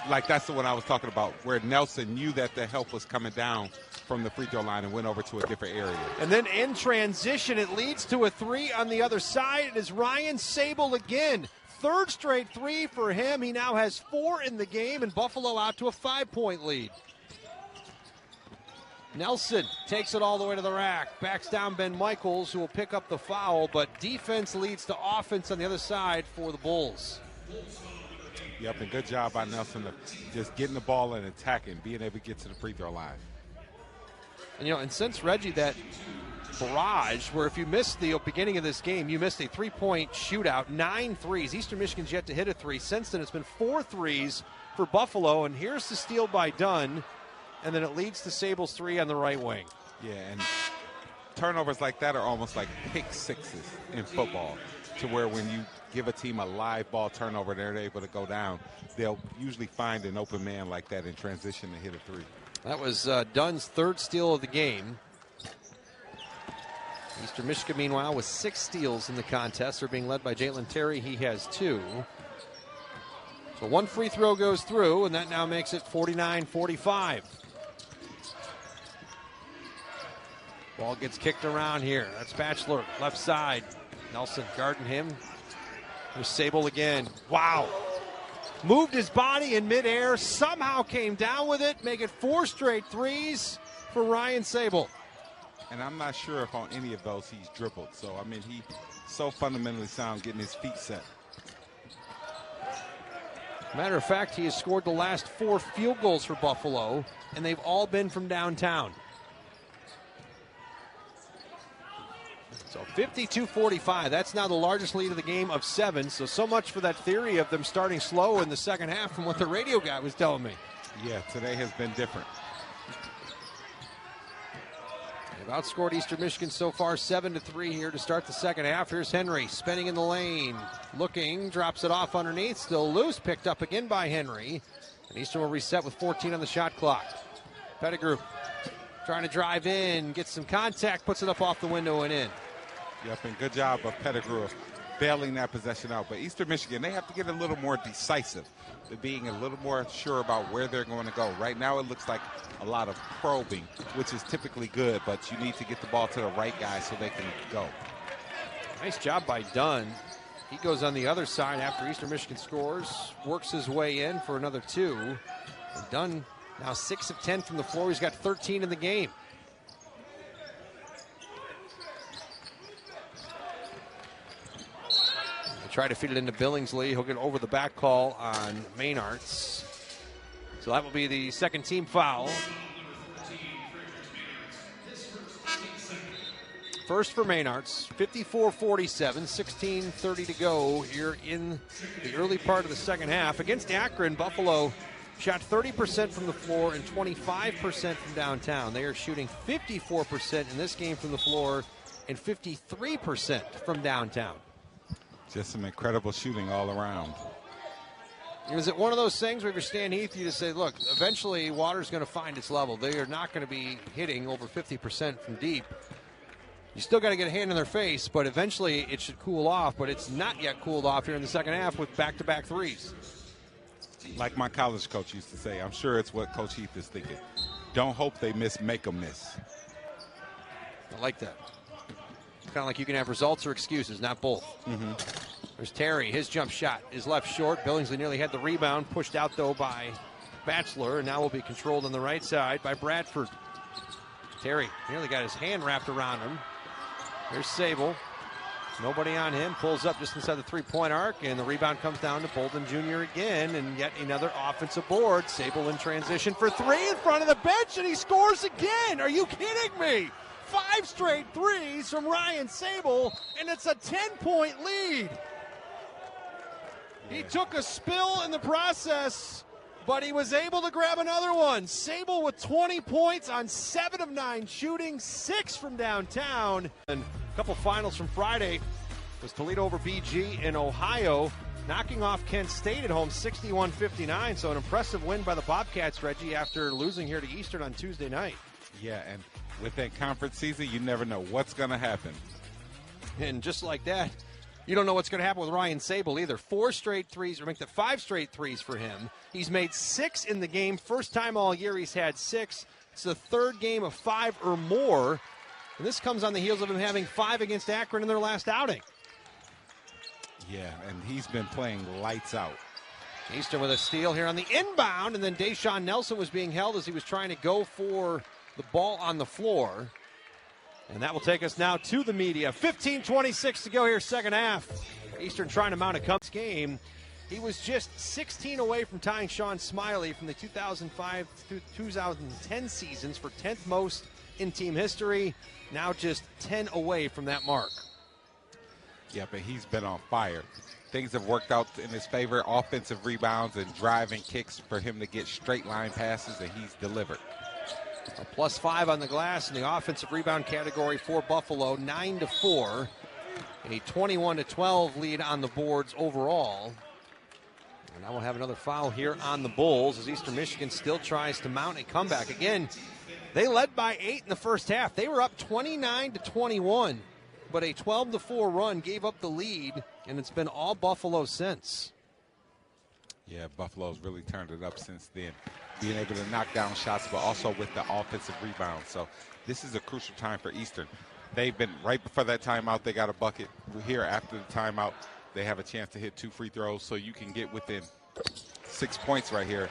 like that's the one I was talking about, where Nelson knew that the help was coming down from the free throw line and went over to a different area. And then in transition, it leads to a three on the other side. It is Ryan Sable again. Third straight three for him. He now has 4 in the game, and Buffalo out to a 5-point lead. Nelson takes it all the way to the rack. Backs down Ben Michaels, who will pick up the foul, but defense leads to offense on the other side for the Bulls. Yep, and good job by Nelson of just getting the ball and attacking, being able to get to the free throw line. And since Reggie, that barrage where if you missed the beginning of this game, you missed a 3-point shootout, 9 threes. Eastern Michigan's yet to hit a 3. Since then, it's been 4 threes for Buffalo, and here's the steal by Dunn, and then it leads to Sable's 3 on the right wing. Yeah, and turnovers like that are almost like pick sixes in football, to where when you give a team a live ball turnover, they're able to go down. They'll usually find an open man like that in transition and hit a 3. That was Dunn's 3rd steal of the game. Eastern Michigan, meanwhile, with 6 steals in the contest. They're being led by Jalin Terry. He has 2. So 1 free throw goes through, and that now makes it 49-45. Ball gets kicked around here. That's Batchelor, left side. Nelson guarding him. There's Sable again. Wow. Moved his body in midair, somehow came down with it, make it 4 straight threes for Ryan Sable. And I'm not sure if on any of those he's dribbled. So, I mean, he's so fundamentally sound getting his feet set. Matter of fact, he has scored the last 4 field goals for Buffalo, and they've all been from downtown. So 52-45, that's now the largest lead of the game of 7. So much for that theory of them starting slow in the second half from what the radio guy was telling me. Yeah, today has been different. They've outscored Eastern Michigan so far 7-3 here to start the second half. Here's Henry spinning in the lane. Looking, drops it off underneath, still loose, picked up again by Henry. And Eastern will reset with 14 on the shot clock. Pettigrew trying to drive in, gets some contact, puts it up off the window and in. Yep, and good job of Pettigrew of bailing that possession out. But Eastern Michigan, they have to get a little more decisive. They're being a little more sure about where they're going to go. Right now it looks like a lot of probing, which is typically good, but you need to get the ball to the right guy so they can go. Nice job by Dunn. He goes on the other side after Eastern Michigan scores, works his way in for another 2. And Dunn now 6 of 10 from the floor. He's got 13 in the game. Try to feed it into Billingsley. He'll get over the back call on Maynards. So that will be the second team foul. First for Maynards, 54-47, 16:30 to go here in the early part of the second half. Against Akron, Buffalo shot 30% from the floor and 25% from downtown. They are shooting 54% in this game from the floor and 53% from downtown. Just some incredible shooting all around. Is it one of those things where if you're Stan Heath, you just say, look, eventually water's going to find its level. They are not going to be hitting over 50% from deep. You still got to get a hand in their face, but eventually it should cool off. But it's not yet cooled off here in the second half with back-to-back threes. Like my college coach used to say, I'm sure it's what Coach Heath is thinking. Don't hope they miss, make them miss. I like that. Kind of like you can have results or excuses, not both. Mm-hmm. There's Terry. His jump shot is left short. Billingsley nearly had the rebound. Pushed out, though, by Batchelor. And now will be controlled on the right side by Bradford. Terry nearly got his hand wrapped around him. There's Sable. Nobody on him. Pulls up just inside the three-point arc. And the rebound comes down to Bolden Jr. again. And yet another offensive board. Sable in transition for 3 in front of the bench. And he scores again. Are you kidding me? 5 straight threes from Ryan Sable, and it's a 10-point lead. He took a spill in the process but he was able to grab another one. Sable with 20 points on 7 of 9 shooting, 6 from downtown. And a couple finals from Friday was Toledo over BG in Ohio, knocking off Kent State at home 61-59. So an impressive win by the Bobcats, Reggie, after losing here to Eastern on Tuesday night. Yeah, and with that conference season, you never know what's going to happen. And just like that, you don't know what's going to happen with Ryan Sable either. 4 straight threes, or make that 5 straight threes for him. He's made 6 in the game. First time all year he's had 6. It's the 3rd game of 5 or more. And this comes on the heels of him having 5 against Akron in their last outing. Yeah, and he's been playing lights out. Eastern with a steal here on the inbound, and then Deshaun Nelson was being held as he was trying to go for the ball on the floor. And that will take us now to the media. 15:26 to go here, second half. Eastern trying to mount a comeback game. He was just 16 away from tying Sean Smiley from the 2005 to 2010 seasons for 10th most in team history. Now just 10 away from that mark. Yeah, but he's been on fire. Things have worked out in his favor. Offensive rebounds and driving kicks for him to get straight line passes, and he's delivered. A +5 on the glass in the offensive rebound category for Buffalo, 9-4. A 21-12 lead on the boards overall. And now we'll have another foul here on the Bulls as Eastern Michigan still tries to mount a comeback. Again, they led by 8 in the first half. They were up 29-21, but a 12-4 run gave up the lead, and it's been all Buffalo since. Yeah, Buffalo's really turned it up since then, being able to knock down shots, but also with the offensive rebound. So this is a crucial time for Eastern. They've been, right before that timeout, they got a bucket. Here after the timeout, they have a chance to hit 2 free throws, so you can get within 6 points right here,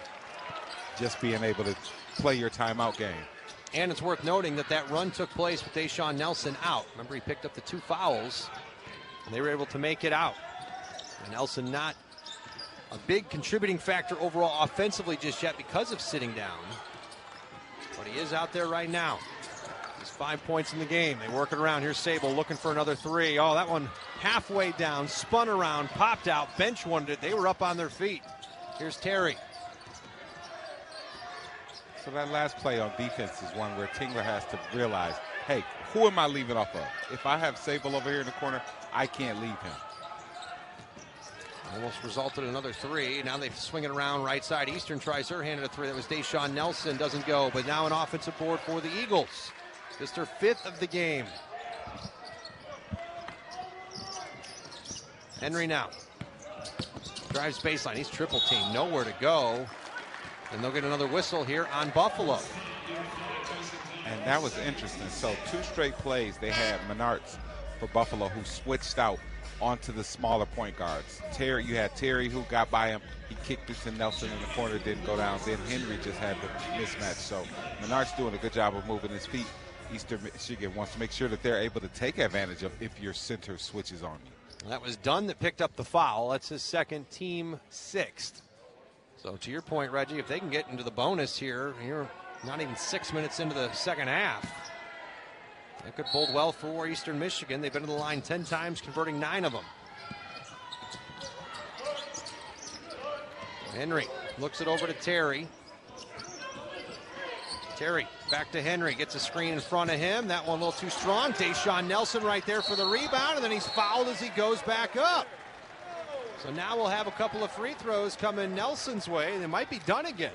just being able to play your timeout game. And it's worth noting that that run took place with Deshaun Nelson out. Remember, he picked up the 2 fouls, and they were able to make it out. And Nelson not a big contributing factor overall offensively just yet because of sitting down. But he is out there right now. He's 5 points in the game. They work it around. Here's Sable looking for another 3. Oh, that one halfway down, spun around, popped out. Bench wanted it. They were up on their feet. Here's Terry. So that last play on defense is one where Tingler has to realize, hey, who am I leaving off of? If I have Sable over here in the corner, I can't leave him. Almost resulted in another 3. Now they swing it around right side. Eastern tries her hand at a 3. That was Deshaun Nelson. Doesn't go. But now an offensive board for the Eagles. Just their 5th of the game. Henry now. Drives baseline. He's triple team. Nowhere to go. And they'll get another whistle here on Buffalo. And that was interesting. So 2 straight plays they had Menards for Buffalo who switched out onto the smaller point guards. You had Terry who got by him. He kicked it to Nelson in the corner, didn't go down. Then Henry just had the mismatch. So Menard's doing a good job of moving his feet. Eastern Michigan wants to make sure that they're able to take advantage of if your center switches on you. Well, that was Dunn that picked up the foul. That's his 2nd, team 6th. So to your point, Reggie, if they can get into the bonus here, you're not even 6 minutes into the second half. That could bode well for Eastern Michigan. They've been to the line 10 times, converting 9 of them. Henry looks it over to Terry. Terry back to Henry, gets a screen in front of him. That one a little too strong. Deshaun Nelson right there for the rebound, and then he's fouled as he goes back up. So now we'll have a couple of free throws coming Nelson's way, and it might be done again.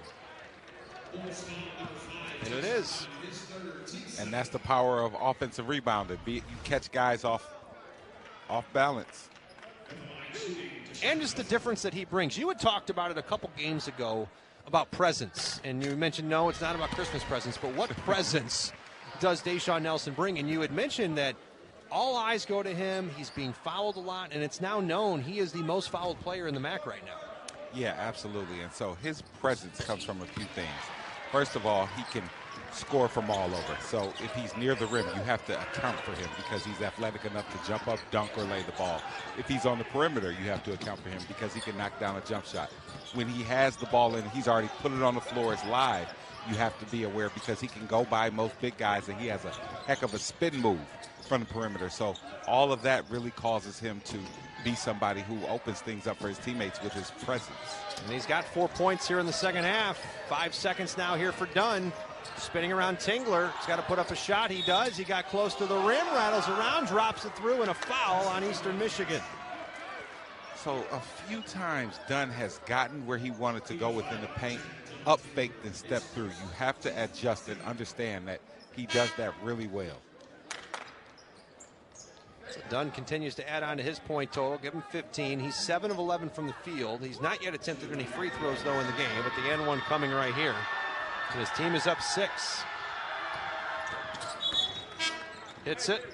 And it is. And that's the power of offensive rebounding. You catch guys off balance. And just the difference that he brings. You had talked about it a couple games ago about presence. And you mentioned, no, it's not about Christmas presents, but what presence does Deshaun Nelson bring? And you had mentioned that all eyes go to him. He's being fouled a lot, and it's now known he is the most fouled player in the MAC right now. Yeah, absolutely. And so his presence comes from a few things. First of all, he can score from all over. So if he's near the rim, you have to account for him because he's athletic enough to jump up, dunk, or lay the ball. If he's on the perimeter, you have to account for him because he can knock down a jump shot. When he has the ball and he's already put it on the floor, it's live, you have to be aware because he can go by most big guys and he has a heck of a spin move from the perimeter. So all of that really causes him to be somebody who opens things up for his teammates with his presence. And he's got 4 points here in the second half. 5 seconds now here for Dunn. Spinning around Tingler. He's got to put up a shot. He does. He got close to the rim, rattles around, drops it through, and a foul on Eastern Michigan. So a few times Dunn has gotten where he wanted to go within the paint, up faked and stepped through. You have to adjust and understand that he does that really well. So Dunn continues to add on to his point total. Give him 15. He's 7 of 11 from the field. He's not yet attempted any free throws, though, in the game, but the N1 coming right here. And his team is up 6. Hits it.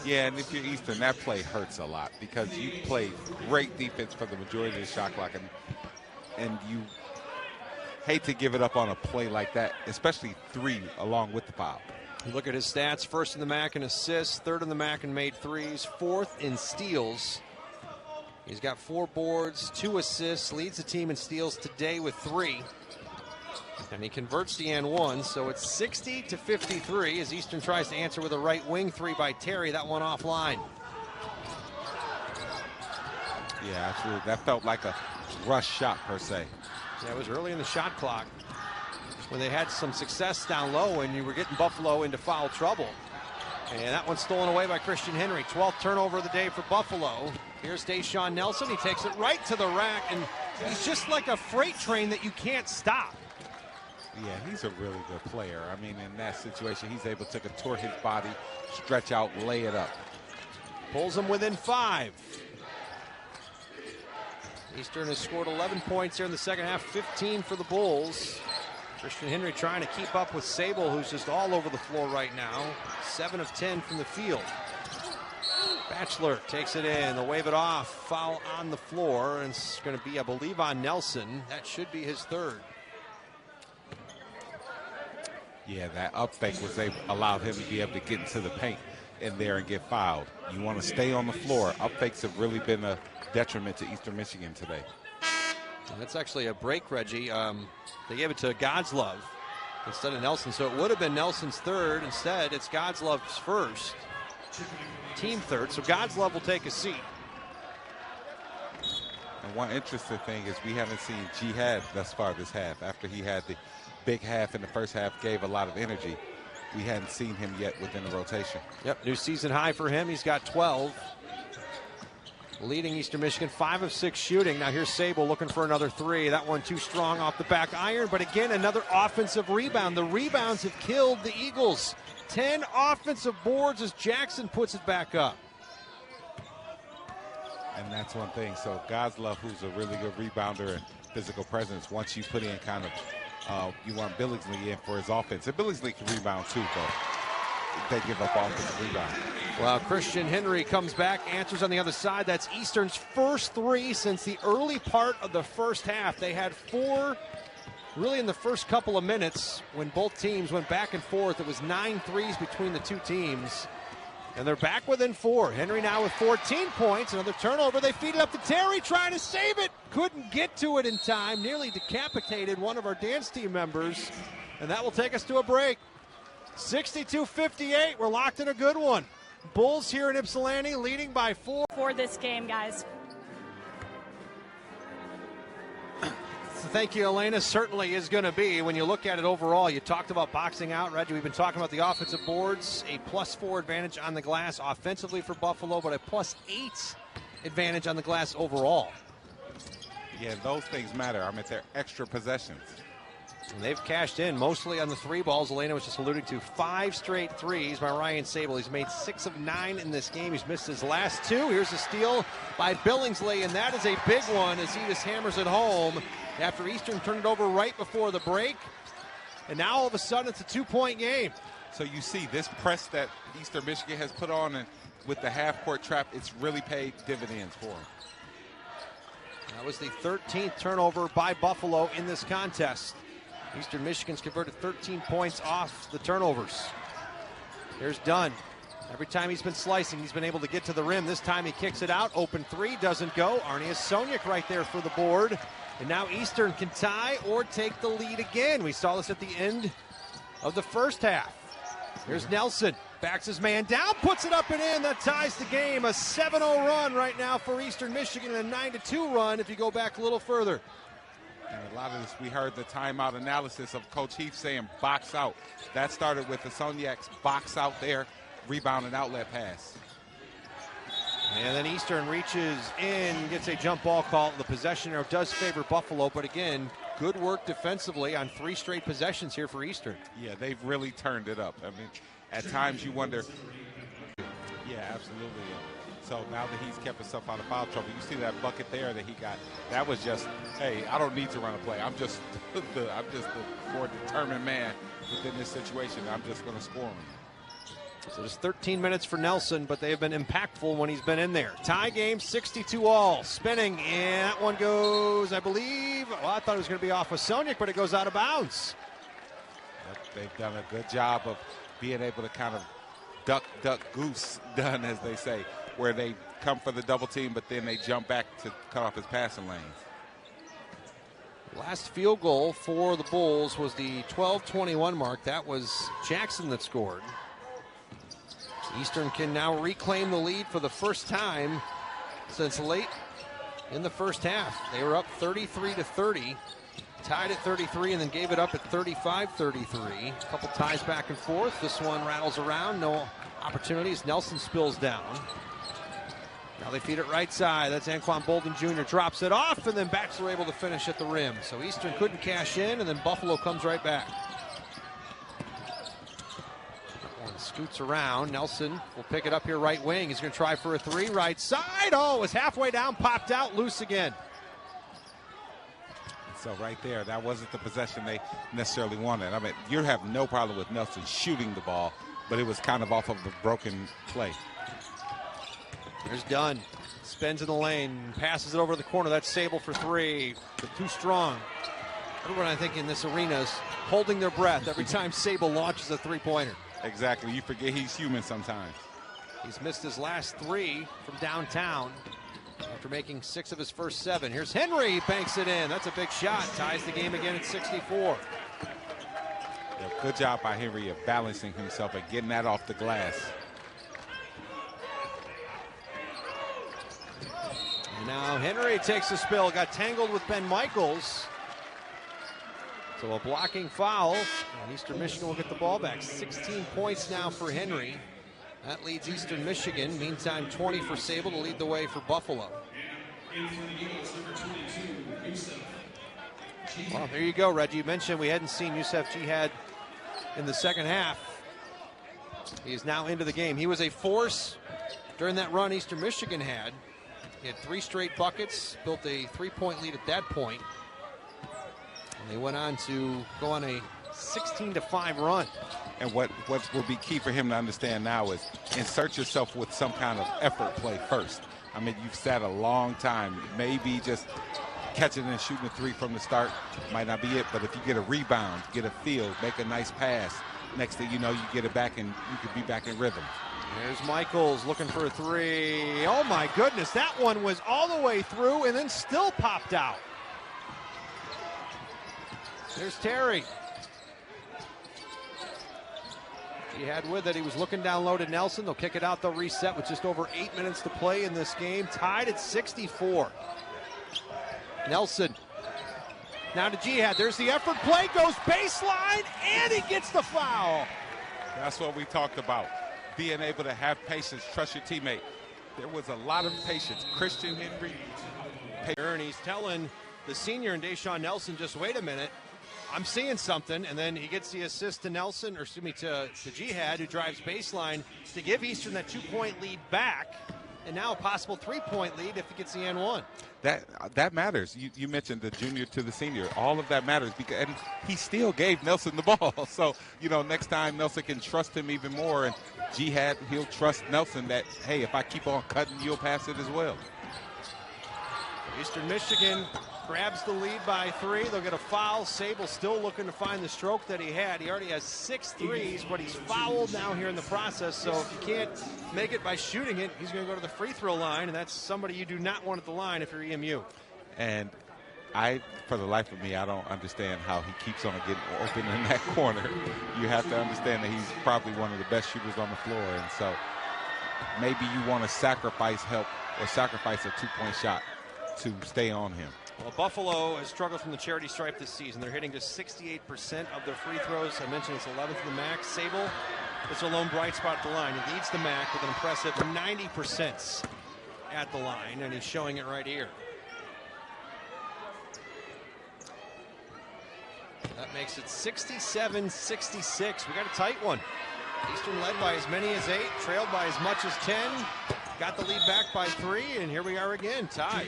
Yeah, and if you're Eastern, that play hurts a lot because you play great defense for the majority of the shot clock, and you hate to give it up on a play like that, especially 3 along with the foul. You look at his stats, first in the MAC in assists, third in the MAC in made threes, 4th in steals. He's got 4 boards, 2 assists, leads the team in steals today with 3. And he converts the N1, so it's 60-53 as Eastern tries to answer with a right wing 3 by Terry. That one offline. Yeah, absolutely. That felt like a rush shot per se. Yeah, it was early in the shot clock when they had some success down low and you were getting Buffalo into foul trouble. And that one's stolen away by Christian Henry. 12th turnover of the day for Buffalo. Here's Deshaun Nelson. He takes it right to the rack, and he's just like a freight train that you can't stop. Yeah, he's a really good player. I mean, in that situation, he's able to contort his body, stretch out, lay it up. Pulls him within 5. Eastern has scored 11 points here in the second half, 15 for the Bulls. Christian Henry trying to keep up with Sable, who's just all over the floor right now. 7 of 10 from the field. Batchelor takes it in. They'll wave it off. Foul on the floor, and it's going to be, I believe, on Nelson. That should be his 3rd. Yeah, that up fake allowed him to be able to get into the paint in there and get fouled. You want to stay on the floor. Up fakes have really been a detriment to Eastern Michigan today. And that's actually a break, Reggie. They gave it to Godslove instead of Nelson, so it would have been Nelson's 3rd. Instead, it's Godslove's 1st. Team 3rd, so Godslove will take a seat. And one interesting thing is we haven't seen Jihad thus far this half. After he had the big half in the first half, gave a lot of energy, we hadn't seen him yet within the rotation. Yep, new season high for him. He's got 12. Leading Eastern Michigan, 5 of 6 shooting. Now here's Sable looking for another 3. That one too strong off the back iron, but again, another offensive rebound. The rebounds have killed the Eagles. 10 offensive boards as Jackson puts it back up. And that's one thing. So Godslove, who's a really good rebounder and physical presence, once you put in kind of, you want Billingsley in for his offense. And Billingsley can rebound too, but they give up offensive rebound. Well, Christian Henry comes back, answers on the other side. That's Eastern's first 3 since the early part of the first half. They had 4 really in the first couple of minutes when both teams went back and forth. It was 9 threes between the 2 teams. And they're back within 4. Henry now with 14 points. Another turnover. They feed it up to Terry, trying to save it. Couldn't get to it in time. Nearly decapitated one of our dance team members. And that will take us to a break. 62-58. We're locked in a good one. Bulls here in Ypsilanti leading by 4. For this game, guys. So thank you, Elena. Certainly is going to be. When you look at it overall, you talked about boxing out, Reggie. We've been talking about the offensive boards. A +4 advantage on the glass offensively for Buffalo, but a +8 advantage on the glass overall. Yeah, those things matter. I mean, they're extra possessions. And they've cashed in mostly on the 3 balls. Elena was just alluding to 5 straight threes by Ryan Sable. He's made 6 of 9 in this game. He's missed his last 2. Here's a steal by Billingsley, and that is a big one as he just hammers it home after Eastern turned it over right before the break. And now all of a sudden it's a 2-point game. So you see this press that Eastern Michigan has put on and with the half-court trap, it's really paid dividends for him. That was the 13th turnover by Buffalo in this contest. Eastern Michigan's converted 13 points off the turnovers. Here's Dunn. Every time he's been slicing, he's been able to get to the rim. This time he kicks it out. Open 3 doesn't go. Arnius Soniak right there for the board. And now Eastern can tie or take the lead again. We saw this at the end of the first half. Here's Nelson. Backs his man down, puts it up and in. That ties the game. A 7-0 run right now for Eastern Michigan and a 9-2 run if you go back a little further. And a lot of this, we heard the timeout analysis of Coach Heath saying box out. That started with the Soniac's box out there, rebound and outlet pass. And then Eastern reaches in, gets a jump ball call. The possession arrow does favor Buffalo, but again, good work defensively on 3 straight possessions here for Eastern. Yeah, they've really turned it up. I mean, at times you wonder. Yeah, absolutely. So now that he's kept himself out of foul trouble, you see that bucket there that he got. That was just, hey, I don't need to run a play. I'm just the more determined man within this situation. I'm just going to score him. So just 13 minutes for Nelson, but they have been impactful when he's been in there. Tie game, 62 all. Spinning, and that one goes, I believe, well, I thought it was going to be off of Soniak, but it goes out of bounds. They've done a good job of being able to kind of duck, goose, done, as they say, where they come for the double team, but then they jump back to cut off his passing lanes. Last field goal for the Bulls was the 12:21 mark. That was Jackson that scored. Eastern can now reclaim the lead for the first time since late in the first half. They were up 33-30, tied at 33, and then gave it up at 35-33. A couple ties back and forth. This one rattles around, no opportunities. Nelson spills down. Now they feed it right side. That's Anquan Bolden Jr. drops it off, and then Backs are able to finish at the rim. So Eastern couldn't cash in, and then Buffalo comes right back. Scoots around. Nelson will pick it up here right wing. He's going to try for a 3 right side. Oh, it was halfway down, popped out, loose again. So right there, that wasn't the possession they necessarily wanted. I mean, you have no problem with Nelson shooting the ball, but it was kind of off of a broken play. There's Dunn. Spins in the lane, passes it over to the corner. That's Sable for 3. But too strong. Everyone, I think, in this arena is holding their breath every time Sable launches a 3-pointer. Exactly. You forget he's human sometimes. He's missed his last 3 from downtown after making 6 of his first 7. Here's Henry, banks it in. That's a big shot. Ties the game again at 64. Yeah, good job by Henry of balancing himself and getting that off the glass. And now Henry takes a spill. Got tangled with Ben Michaels. So a blocking foul, and Eastern Michigan will get the ball back. 16 points now for Henry. That leads Eastern Michigan. Meantime, 20 for Sable to lead the way for Buffalo. Well, there you go, Reggie. You mentioned we hadn't seen Yusef Jihad in the second half. He is now into the game. He was a force during that run Eastern Michigan had. He had 3 straight buckets, built a 3-point lead at that point. They went on to go on a 16-5 run. And what will be key for him to understand now is insert yourself with some kind of effort play first. I mean, you've sat a long time. Maybe just catching and shooting a 3 from the start might not be it, but if you get a rebound, get a field, make a nice pass, next thing you know, you get it back and you could be back in rhythm. There's Michaels looking for a 3. Oh, my goodness. That one was all the way through and then still popped out. There's Terry. Jihad with it. He was looking down low to Nelson. They'll kick it out. They'll reset with just over 8 minutes to play in this game. Tied at 64. Nelson. Now to Jihad. There's the effort play. Goes baseline. And he gets the foul. That's what we talked about. Being able to have patience. Trust your teammate. There was a lot of patience. Christian Henry. And he's telling the senior and Deshaun Nelson, just wait a minute. I'm seeing something, and then he gets the assist to Nelson, or excuse me, to Jihad, who drives baseline to give Eastern that 2-point lead back, and now a possible 3-point lead if he gets the N1. That matters. You mentioned the junior to the senior. All of that matters, because and he still gave Nelson the ball. So, you know, next time Nelson can trust him even more, and Jihad, he'll trust Nelson that, hey, if I keep on cutting, you'll pass it as well. Eastern Michigan grabs the lead by 3. They'll get a foul. Sable still looking to find the stroke that he had. He already has 6 threes, but he's fouled now here in the process. So if you can't make it by shooting it, he's going to go to the free throw line, and that's somebody you do not want at the line if you're EMU. And for the life of me, I don't understand how he keeps on getting open in that corner. You have to understand that he's probably one of the best shooters on the floor, and so maybe you want to sacrifice help or sacrifice a two-point shot to stay on him. Well, Buffalo has struggled from the charity stripe this season. They're hitting just 68% of their free throws. I mentioned it's 11th in the MAC. Sable is a lone bright spot at the line. He leads the MAC with an impressive 90% at the line, and he's showing it right here. That makes it 67-66. We got a tight one. Eastern led by as many as 8, trailed by as much as 10. Got the lead back by 3, and here we are again, tied.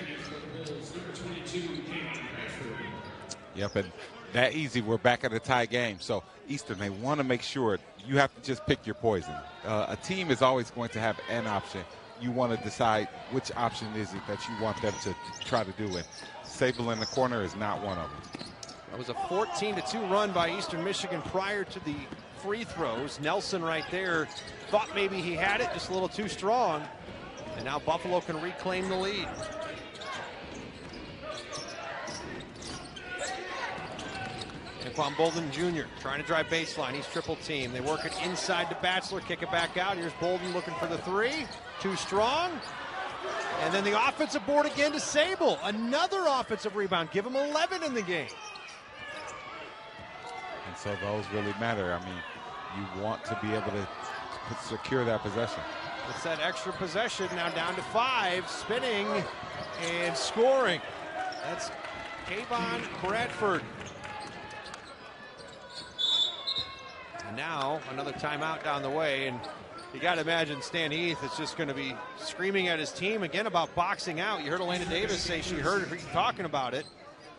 Yep, and that easy, we're back at a tie game. So Eastern, they want to make sure you have to just pick your poison. A team is always going to have an option. You want to decide which option is it that you want them to try to do it. Sable in the corner is not one of them. That was a 14-2 run by Eastern Michigan prior to the free throws. Nelson right there thought maybe he had it, just a little too strong. And now Buffalo can reclaim the lead. Anquan Bolden Jr. trying to drive baseline. He's triple team. They work it inside to Batchelor, kick it back out. Here's Bolden looking for the 3. Too strong. And then the offensive board again to Sable. Another offensive rebound. Give him 11 in the game. And so those really matter. I mean, you want to be able to secure that possession. It's that extra possession, now down to 5, spinning and scoring. That's Kayvon Bradford. And now another timeout down the way, and you got to imagine Stan Heath is just going to be screaming at his team again about boxing out. You heard Elena Davis say she heard her talking about it.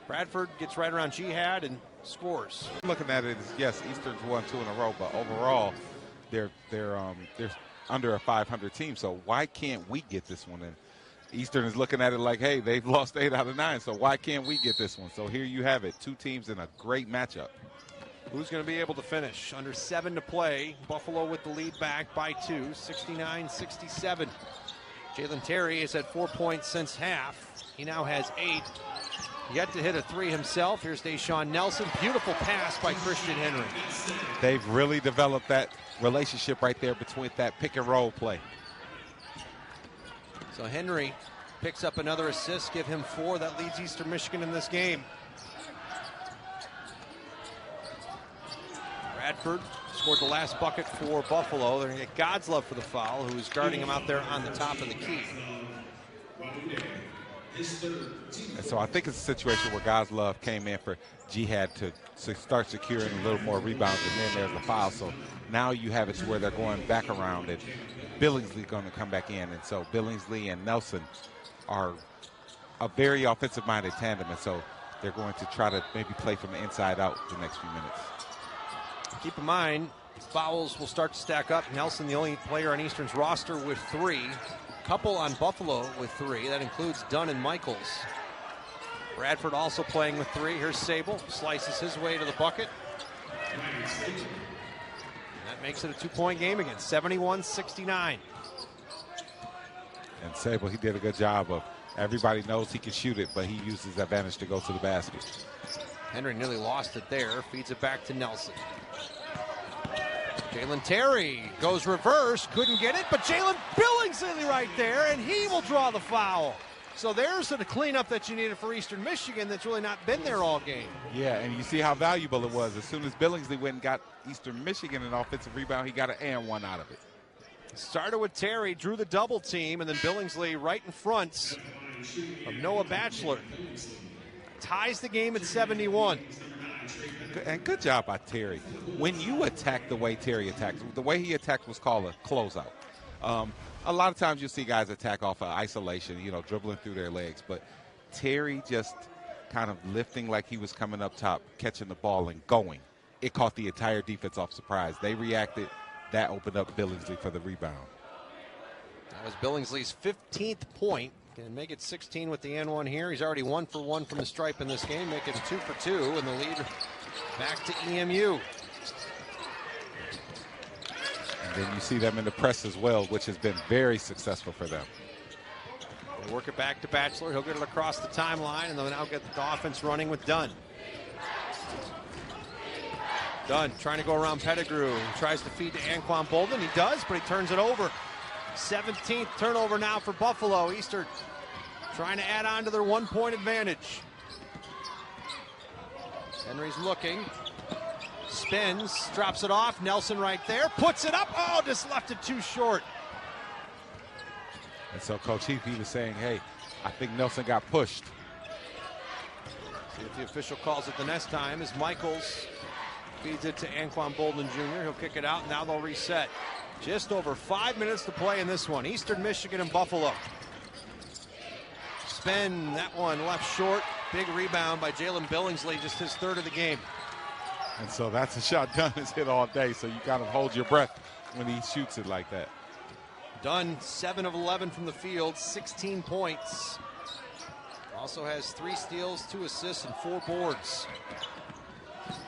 Bradford gets right around Jihad and scores. Looking at it, yes, Eastern's won 2 in a row, but overall, they're under a 500 team. So why can't we get this one? And Eastern is looking at it like, hey, they've lost 8 out of 9, so why can't we get this one? So here you have it, 2 teams in a great matchup. Who's going to be able to finish? Under 7 to play. Buffalo with the lead back by 2, 69-67. Jalin Terry has had 4 points since half. He now has 8. Yet to hit a 3 himself. Here's Deshaun Nelson. Beautiful pass by Christian Henry. They've really developed that relationship right there between that pick and roll play. So Henry picks up another assist, give him 4. That leads Eastern Michigan in this game. Bradford scored the last bucket for Buffalo. They're going to get God's love for the foul, who's guarding him out there on the top of the key. And so I think it's a situation where God's love came in for Jihad to start securing a little more rebounds, and then there's the foul. So now you have it to where they're going back around, and Billingsley going to come back in. And so Billingsley and Nelson are a very offensive-minded tandem, and so they're going to try to maybe play from the inside out the next few minutes. Keep in mind, fouls will start to stack up. Nelson, the only player on Eastern's roster with 3. Couple on Buffalo with 3. That includes Dunn and Michaels. Bradford also playing with 3. Here's Sable. Slices his way to the bucket. That makes it a 2-point game again, 71-69. And Sable, he did a good job of, everybody knows he can shoot it, but he uses his advantage to go to the basket. Henry nearly lost it there. Feeds it back to Nelson. Jalin Terry goes reverse, couldn't get it, but Jalen Billingsley right there, and he will draw the foul. So there's the cleanup that you needed for Eastern Michigan that's really not been there all game. Yeah, and you see how valuable it was. As soon as Billingsley went and got Eastern Michigan an offensive rebound, he got an and 1 out of it. Started with Terry, drew the double team, and then Billingsley right in front of Noah Batchelor. Ties the game at 71. And good job by Terry. When you attack the way Terry attacks, the way he attacked was called a closeout. A lot of times you'll see guys attack off of isolation, dribbling through their legs. But Terry just kind of lifting like he was coming up top, catching the ball and going. It caught the entire defense off surprise. They reacted. That opened up Billingsley for the rebound. That was Billingsley's 15th point. Can make it 16 with the N1 here. He's already 1 for 1 from the stripe in this game, making it 2 for 2, and the lead back to EMU. And then you see them in the press as well, which has been very successful for them. They work it back to Batchelor. He'll get it across the timeline, and they'll now get the offense running with Dunn. Dunn trying to go around Pettigrew. Tries to feed to Anquan Bolden. He does, but he turns it over. 17th turnover now for Buffalo. Eastern trying to add on to their 1-point advantage. Henry's looking. Spins, drops it off. Nelson right there. Puts it up. Oh, just left it too short. And so Coach Heath, he was saying, hey, I think Nelson got pushed. See if the official calls it the next time as Michaels feeds it to Anquan Bolden Jr. He'll kick it out. Now they'll reset. Just over 5 minutes to play in this one. Eastern Michigan and Buffalo. Spin, that one left short. Big rebound by Jalin Billingsley, just his third of the game. And so that's a shot Dunn has hit all day, so you gotta hold your breath when he shoots it like that. Dunn, 7 of 11 from the field, 16 points. Also has 3 steals, 2 assists, and 4 boards.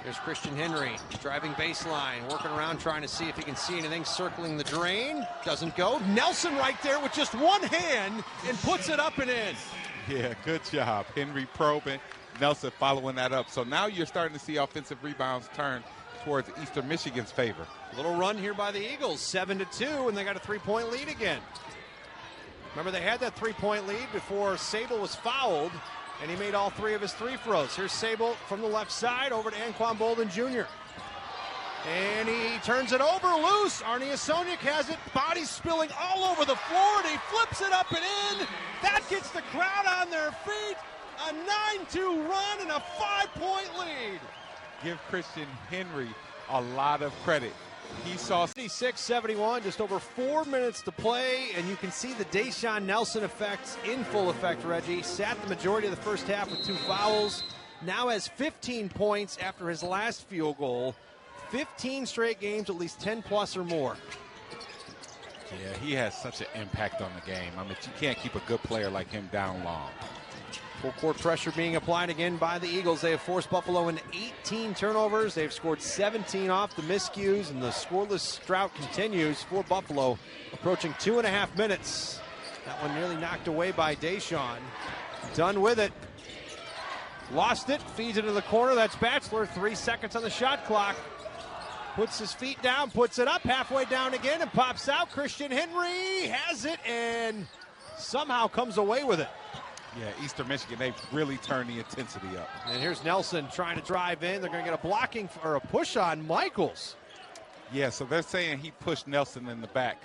There's Christian Henry, driving baseline, working around trying to see if he can see anything, circling the drain. Doesn't go. Nelson right there with just one hand and puts it up and in. Yeah, good job. Henry probing, Nelson following that up. So now you're starting to see offensive rebounds turn towards Eastern Michigan's favor. Little run here by the Eagles, 7-2, and they got a 3-point lead again. Remember, they had that 3-point lead before Sable was fouled, and he made all 3 of his 3 throws. Here's Sable from the left side over to Anquan Bolden Jr. And he turns it over loose. Arnie Asoniak has it, body spilling all over the floor, and he flips it up and in. That gets the crowd on their feet. A 9-2 run and a 5-point lead. Give Christian Henry a lot of credit. He saw 76-71, just over 4 minutes to play, and you can see the Deshaun Nelson effect in full effect, Reggie. Sat the majority of the first half with 2 fouls. Now has 15 points after his last field goal. 15 straight games, at least 10 plus or more. Yeah, he has such an impact on the game. I mean, you can't keep a good player like him down long. Full court pressure being applied again by the Eagles. They have forced Buffalo into 18 turnovers. They've scored 17 off the miscues, and the scoreless drought continues for Buffalo, approaching 2.5 minutes. That one nearly knocked away by Deshaun. Done with it. Lost it, feeds it into the corner. That's Batchelor. 3 seconds on the shot clock. Puts his feet down, puts it up, halfway down again, and pops out. Christian Henry has it and somehow comes away with it. Yeah, Eastern Michigan, they've really turned the intensity up. And here's Nelson trying to drive in. They're going to get a blocking or a push on Michaels. Yeah, so they're saying he pushed Nelson in the back.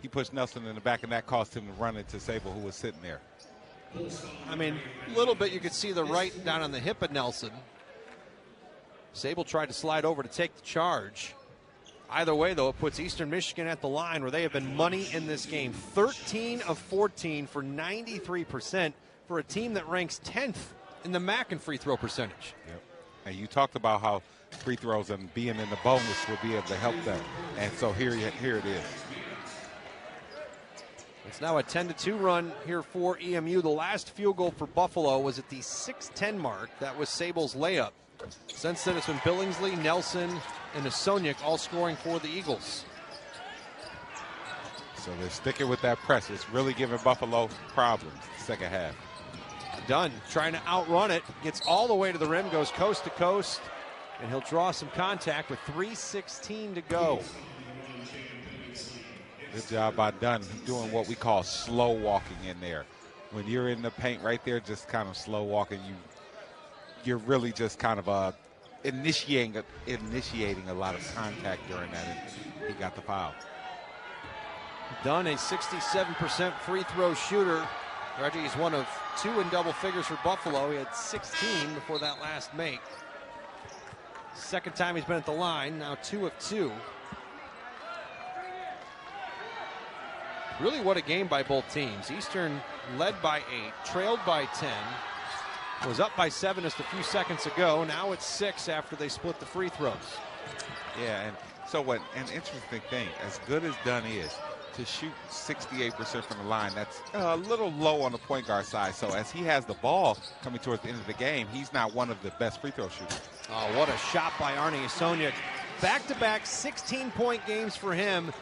He pushed Nelson in the back, and that caused him to run into Sable, who was sitting there. I mean, a little bit you could see the right down on the hip of Nelson. Sable tried to slide over to take the charge. Either way, though, it puts Eastern Michigan at the line where they have been money in this game. 13 of 14 for 93% for a team that ranks 10th in the MAC in free throw percentage. Yep. And you talked about how free throws and being in the bonus would be able to help them. And so here it is. It's now a 10-2 run here for EMU. The last field goal for Buffalo was at the 6:10 mark. That was Sable's layup. Since then, it's been Billingsley, Nelson, and Asoniak all scoring for the Eagles. So they're sticking with that press. It's really giving Buffalo problems the second half. Dunn trying to outrun it. Gets all the way to the rim, goes coast to coast, and he'll draw some contact with 3:16 to go. Good job by Dunn doing what we call slow walking in there. When you're in the paint right there, just kind of slow walking, you're really just kind of initiating a lot of contact during that, and he got the foul. Dunn, a 67% free throw shooter. Reggie is one of 2 in double figures for Buffalo. He had 16 before that last make. Second time he's been at the line, now 2 of 2. Really, what a game by both teams. Eastern led by 8, trailed by 10, was up by 7 just a few seconds ago. Now it's 6 after they split the free throws. Yeah, and so what? An interesting thing, as good as Dunn is, to shoot 68% from the line, that's a little low on the point guard side. So as he has the ball coming towards the end of the game, he's not one of the best free throw shooters. Oh, what a shot by Arnie Asoniak. Back-to-back 16-point games for him.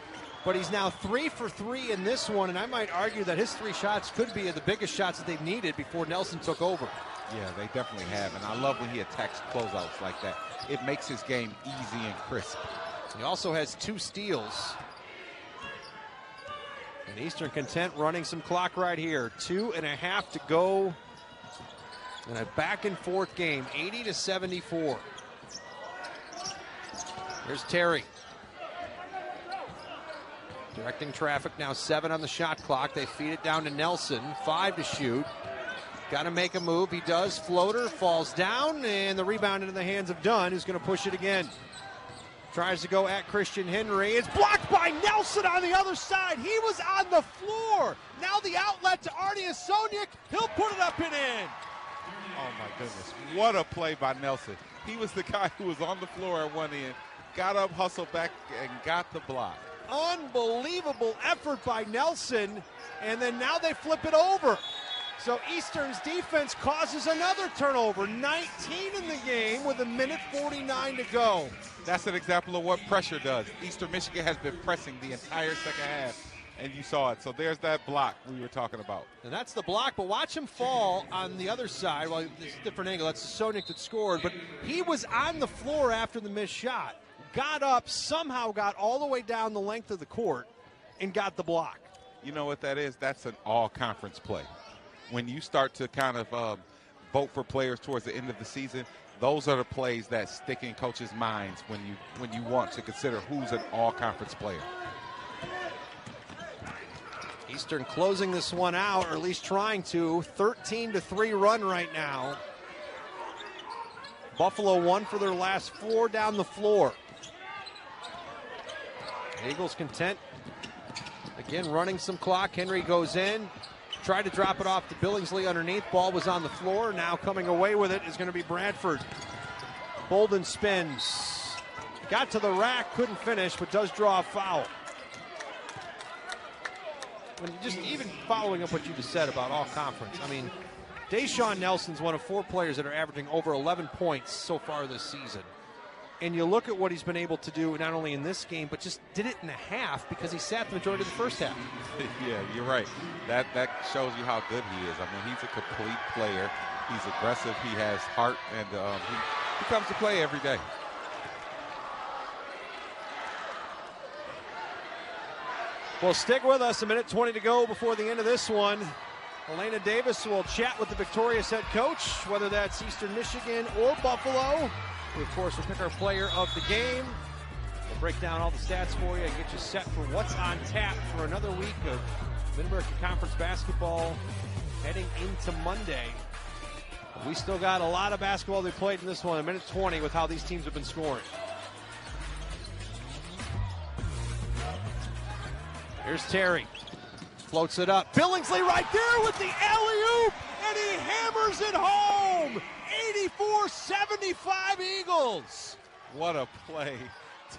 but he's now 3 for 3 in this one, and I might argue that his 3 shots could be the biggest shots that they've needed before Nelson took over. Yeah, they definitely have, and I love when he attacks closeouts like that. It makes his game easy and crisp. He also has 2 steals. And Eastern content running some clock right here. 2.5 to go. And a back-and-forth game, 80-74. Here's Terry. Directing traffic, now 7 on the shot clock. They feed it down to Nelson, 5 to shoot. Got to make a move. He does. Floater falls down, and the rebound into the hands of Dunn, who's going to push it again. Tries to go at Christian Henry. It's blocked by Nelson on the other side. He was on the floor. Now the outlet to Arnie Sonic. He'll put it up and in. Oh, my goodness. What a play by Nelson. He was the guy who was on the floor at one end, got up, hustled back, and got the block. Unbelievable effort by Nelson, and then now they flip it over. So Eastern's defense causes another turnover. 19 in the game with 1:49 to go. That's an example of what pressure does. Eastern Michigan has been pressing the entire second half, and you saw it. So there's that block we were talking about. And that's the block, but watch him fall on the other side. Well, it's a different angle. That's Sonic that scored, but he was on the floor after the missed shot. Got up, somehow got all the way down the length of the court and got the block. You know what that is? That's an all-conference play. When you start to kind of vote for players towards the end of the season, those are the plays that stick in coaches' minds when you want to consider who's an all-conference player. Eastern closing this one out, or at least trying to. 13-3 run right now. Buffalo won for their last 4 down the floor. Eagles content. Again, running some clock. Henry goes in. Tried to drop it off to Billingsley underneath. Ball was on the floor. Now coming away with it is going to be Bradford. Bolden spins. Got to the rack, couldn't finish, but does draw a foul. When you just even following up what you just said about all conference, I mean, Deshaun Nelson's one of 4 players that are averaging over 11 points so far this season. And you look at what he's been able to do not only in this game, but just did it in a half because he sat the majority of the first half. Yeah, you're right. That shows you how good he is. I mean, he's a complete player. He's aggressive. He has heart, and he comes to play every day. Well, stick with us. 1:20 to go before the end of this one. Elena Davis will chat with the victorious head coach, whether that's Eastern Michigan or Buffalo. We, of course, will pick our player of the game. We'll break down all the stats for you and get you set for what's on tap for another week of Mid-American Conference basketball heading into Monday. We still got a lot of basketball to be played in this one, 1:20 with how these teams have been scoring. Here's Terry. Floats it up. Billingsley right there with the alley-oop, and he hammers it home. 84-75 Eagles. What a play.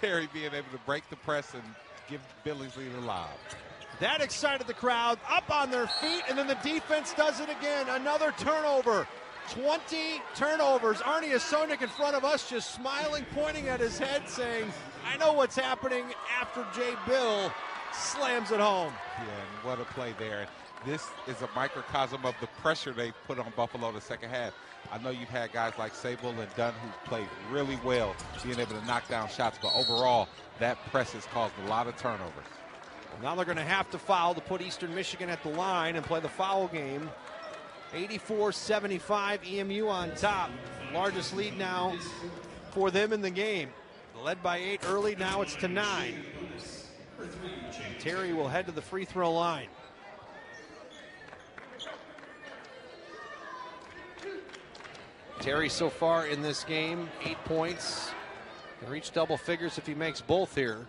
Terry being able to break the press and give Billingsley the lob. That excited the crowd, up on their feet, and then the defense does it again. Another turnover. 20 turnovers. Arnie Sonic in front of us just smiling, pointing at his head, saying, I know what's happening after Jay Bill slams it home. Yeah, and what a play there. This is a microcosm of the pressure they put on Buffalo the second half. I know you've had guys like Sable and Dunn who played really well, being able to knock down shots, but overall, that press has caused a lot of turnovers. Now they're going to have to foul to put Eastern Michigan at the line and play the foul game. 84-75, EMU on top. Largest lead now for them in the game. Led by 8 early, now it's to 9. And Terry will head to the free throw line. Terry so far in this game, 8 points. Can reach double figures if he makes both here.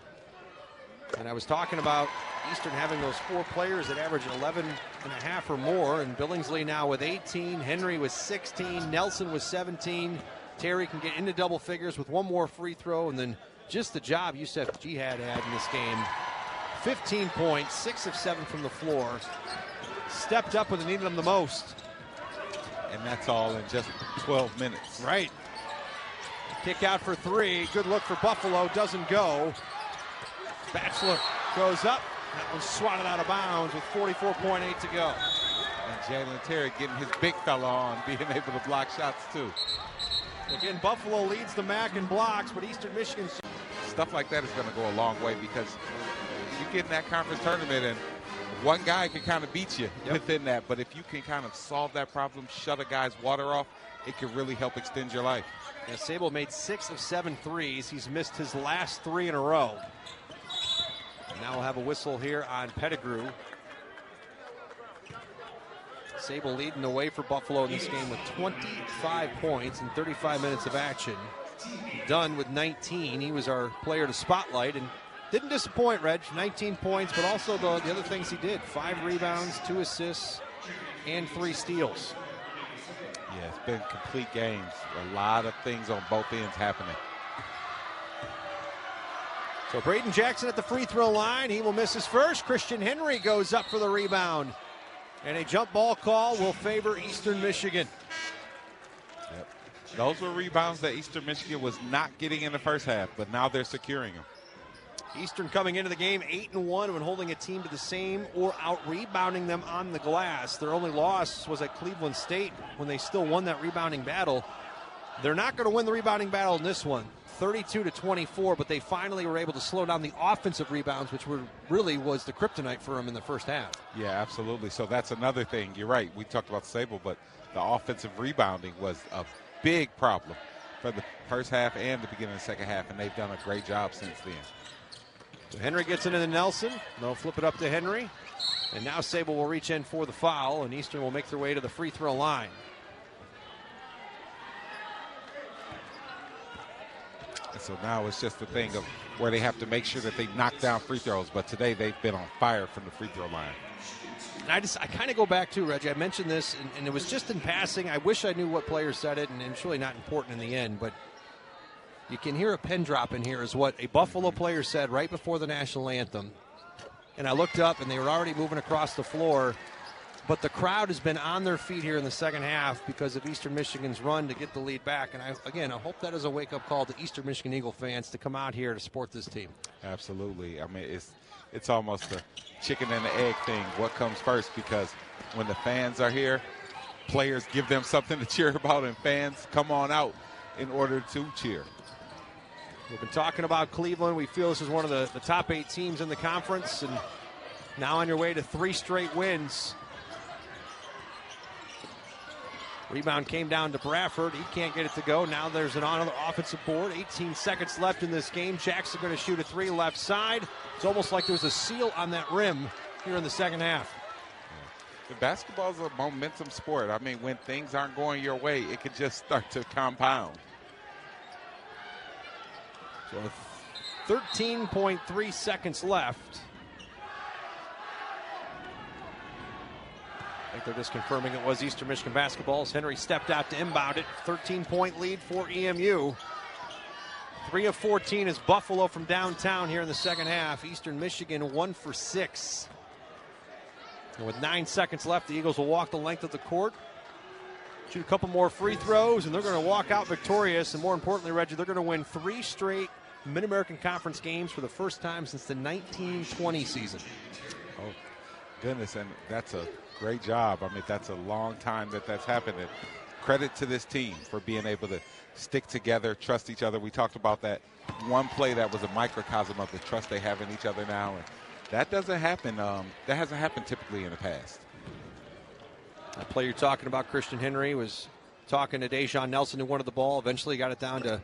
And I was talking about Eastern having those 4 players that average 11 and a half or more, and Billingsley now with 18, Henry with 16, Nelson with 17. Terry can get into double figures with 1 more free throw, and then just the job Yusef Jihad had in this game. 15 points, 6 of 7 from the floor. Stepped up when they needed him the most. And that's all in just 12 minutes. Right. Kick out for 3. Good look for Buffalo. Doesn't go. Batchelor goes up. That one's swatted out of bounds with 44.8 to go. And Jalin Terry getting his big fella on, being able to block shots too. Again, Buffalo leads the MAC in blocks, but Eastern Michigan. Stuff like that is going to go a long way because you get in that conference tournament and one guy can kind of beat you within that. But if you can kind of solve that problem, shut a guy's water off, it can really help extend your life. Yeah, Sable made 6 of 7 threes. He's missed his last 3 in a row. And now we'll have a whistle here on Pettigrew. Sable leading the way for Buffalo in this game with 25 points in 35 minutes of action. Dunn with 19. He was our player to spotlight and didn't disappoint, Reg. 19 points, but also the other things he did. 5 rebounds, 2 assists, and 3 steals. Yeah, it's been complete games. A lot of things on both ends happening. So Braden Jackson at the free throw line. He will miss his first. Christian Henry goes up for the rebound. And a jump ball call will favor Eastern Michigan. Yep. Those were rebounds that Eastern Michigan was not getting in the first half, but now they're securing them. Eastern coming into the game 8-1 when holding a team to the same or out-rebounding them on the glass. Their only loss was at Cleveland State when they still won that rebounding battle. They're not going to win the rebounding battle in this one, 32-24, but they finally were able to slow down the offensive rebounds, which really was the kryptonite for them in the first half. Yeah, absolutely. So that's another thing. You're right. We talked about Sable, but the offensive rebounding was a big problem for the first half and the beginning of the second half, and they've done a great job since then. So Henry gets into the Nelson. They'll flip it up to Henry. And now Sable will reach in for the foul, and Eastern will make their way to the free throw line. And so now it's just the thing of where they have to make sure that they knock down free throws. But today they've been on fire from the free throw line. And I kind of go back to, Reggie, I mentioned this, and it was just in passing. I wish I knew what player said it, and it's really not important in the end, but you can hear a pin drop in here is what a Buffalo player said right before the national anthem. And I looked up, and they were already moving across the floor. But the crowd has been on their feet here in the second half because of Eastern Michigan's run to get the lead back. And I hope that is a wake-up call to Eastern Michigan Eagle fans to come out here to support this team. Absolutely. I mean, it's almost a chicken and the egg thing. What comes first? Because when the fans are here, players give them something to cheer about, and fans come on out in order to cheer. We've been talking about Cleveland. We feel this is one of the top 8 teams in the conference, and now on your way to 3 straight wins. Rebound came down to Bradford. He can't get it to go. Now there's another offensive board. 18 seconds left in this game. Jackson going to shoot a 3 left side. It's almost like there's a seal on that rim here in the second half. The basketball is a momentum sport. I mean, when things aren't going your way, it can just start to compound. So 13.3 seconds left. I think they're just confirming it was Eastern Michigan basketball as Henry stepped out to inbound it. 13-point lead for EMU. 3 of 14 is Buffalo from downtown here in the second half. Eastern Michigan 1 for 6. And with 9 seconds left, the Eagles will walk the length of the court, shoot a couple more free throws, and they're going to walk out victorious. And more importantly, Reggie, they're going to win 3 straight Mid-American Conference games for the first time since the 1920 season. Oh, goodness, and that's a great job. I mean, that's a long time that's happened. And credit to this team for being able to stick together, trust each other. We talked about that one play that was a microcosm of the trust they have in each other now. And that doesn't happen. That hasn't happened typically in the past. That play you're talking about, Christian Henry, was talking to Dejan Nelson, who wanted the ball. Eventually got it down to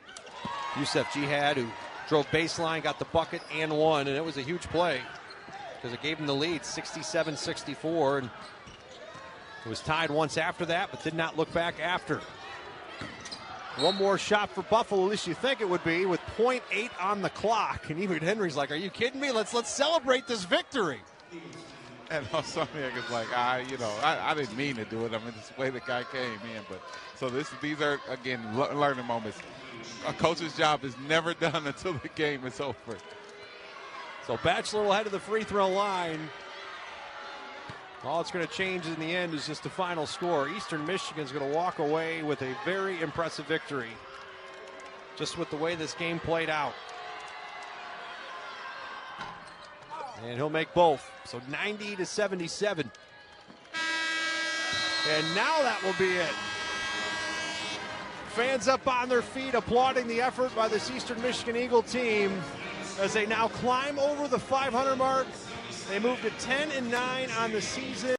Youssef Jihad, who drove baseline, got the bucket and won. And it was a huge play because it gave him the lead, 67-64. And it was tied once after that, but did not look back after. One more shot for Buffalo, at least you think it would be, with 0.8 on the clock. And even Henry's like, are you kidding me? Let's celebrate this victory. And Osamiak is like, I didn't mean to do it. I mean, it's the way the guy came in. But so these are, again, learning moments. A coach's job is never done until the game is over. So Batchelor will head to the free throw line. All it's going to change in the end is just the final score. Eastern Michigan's going to walk away with a very impressive victory, just with the way this game played out. And he'll make both. So 90-77. And now that will be it. Fans up on their feet applauding the effort by this Eastern Michigan Eagle team as they now climb over the 500 mark. They move to 10-9 on the season.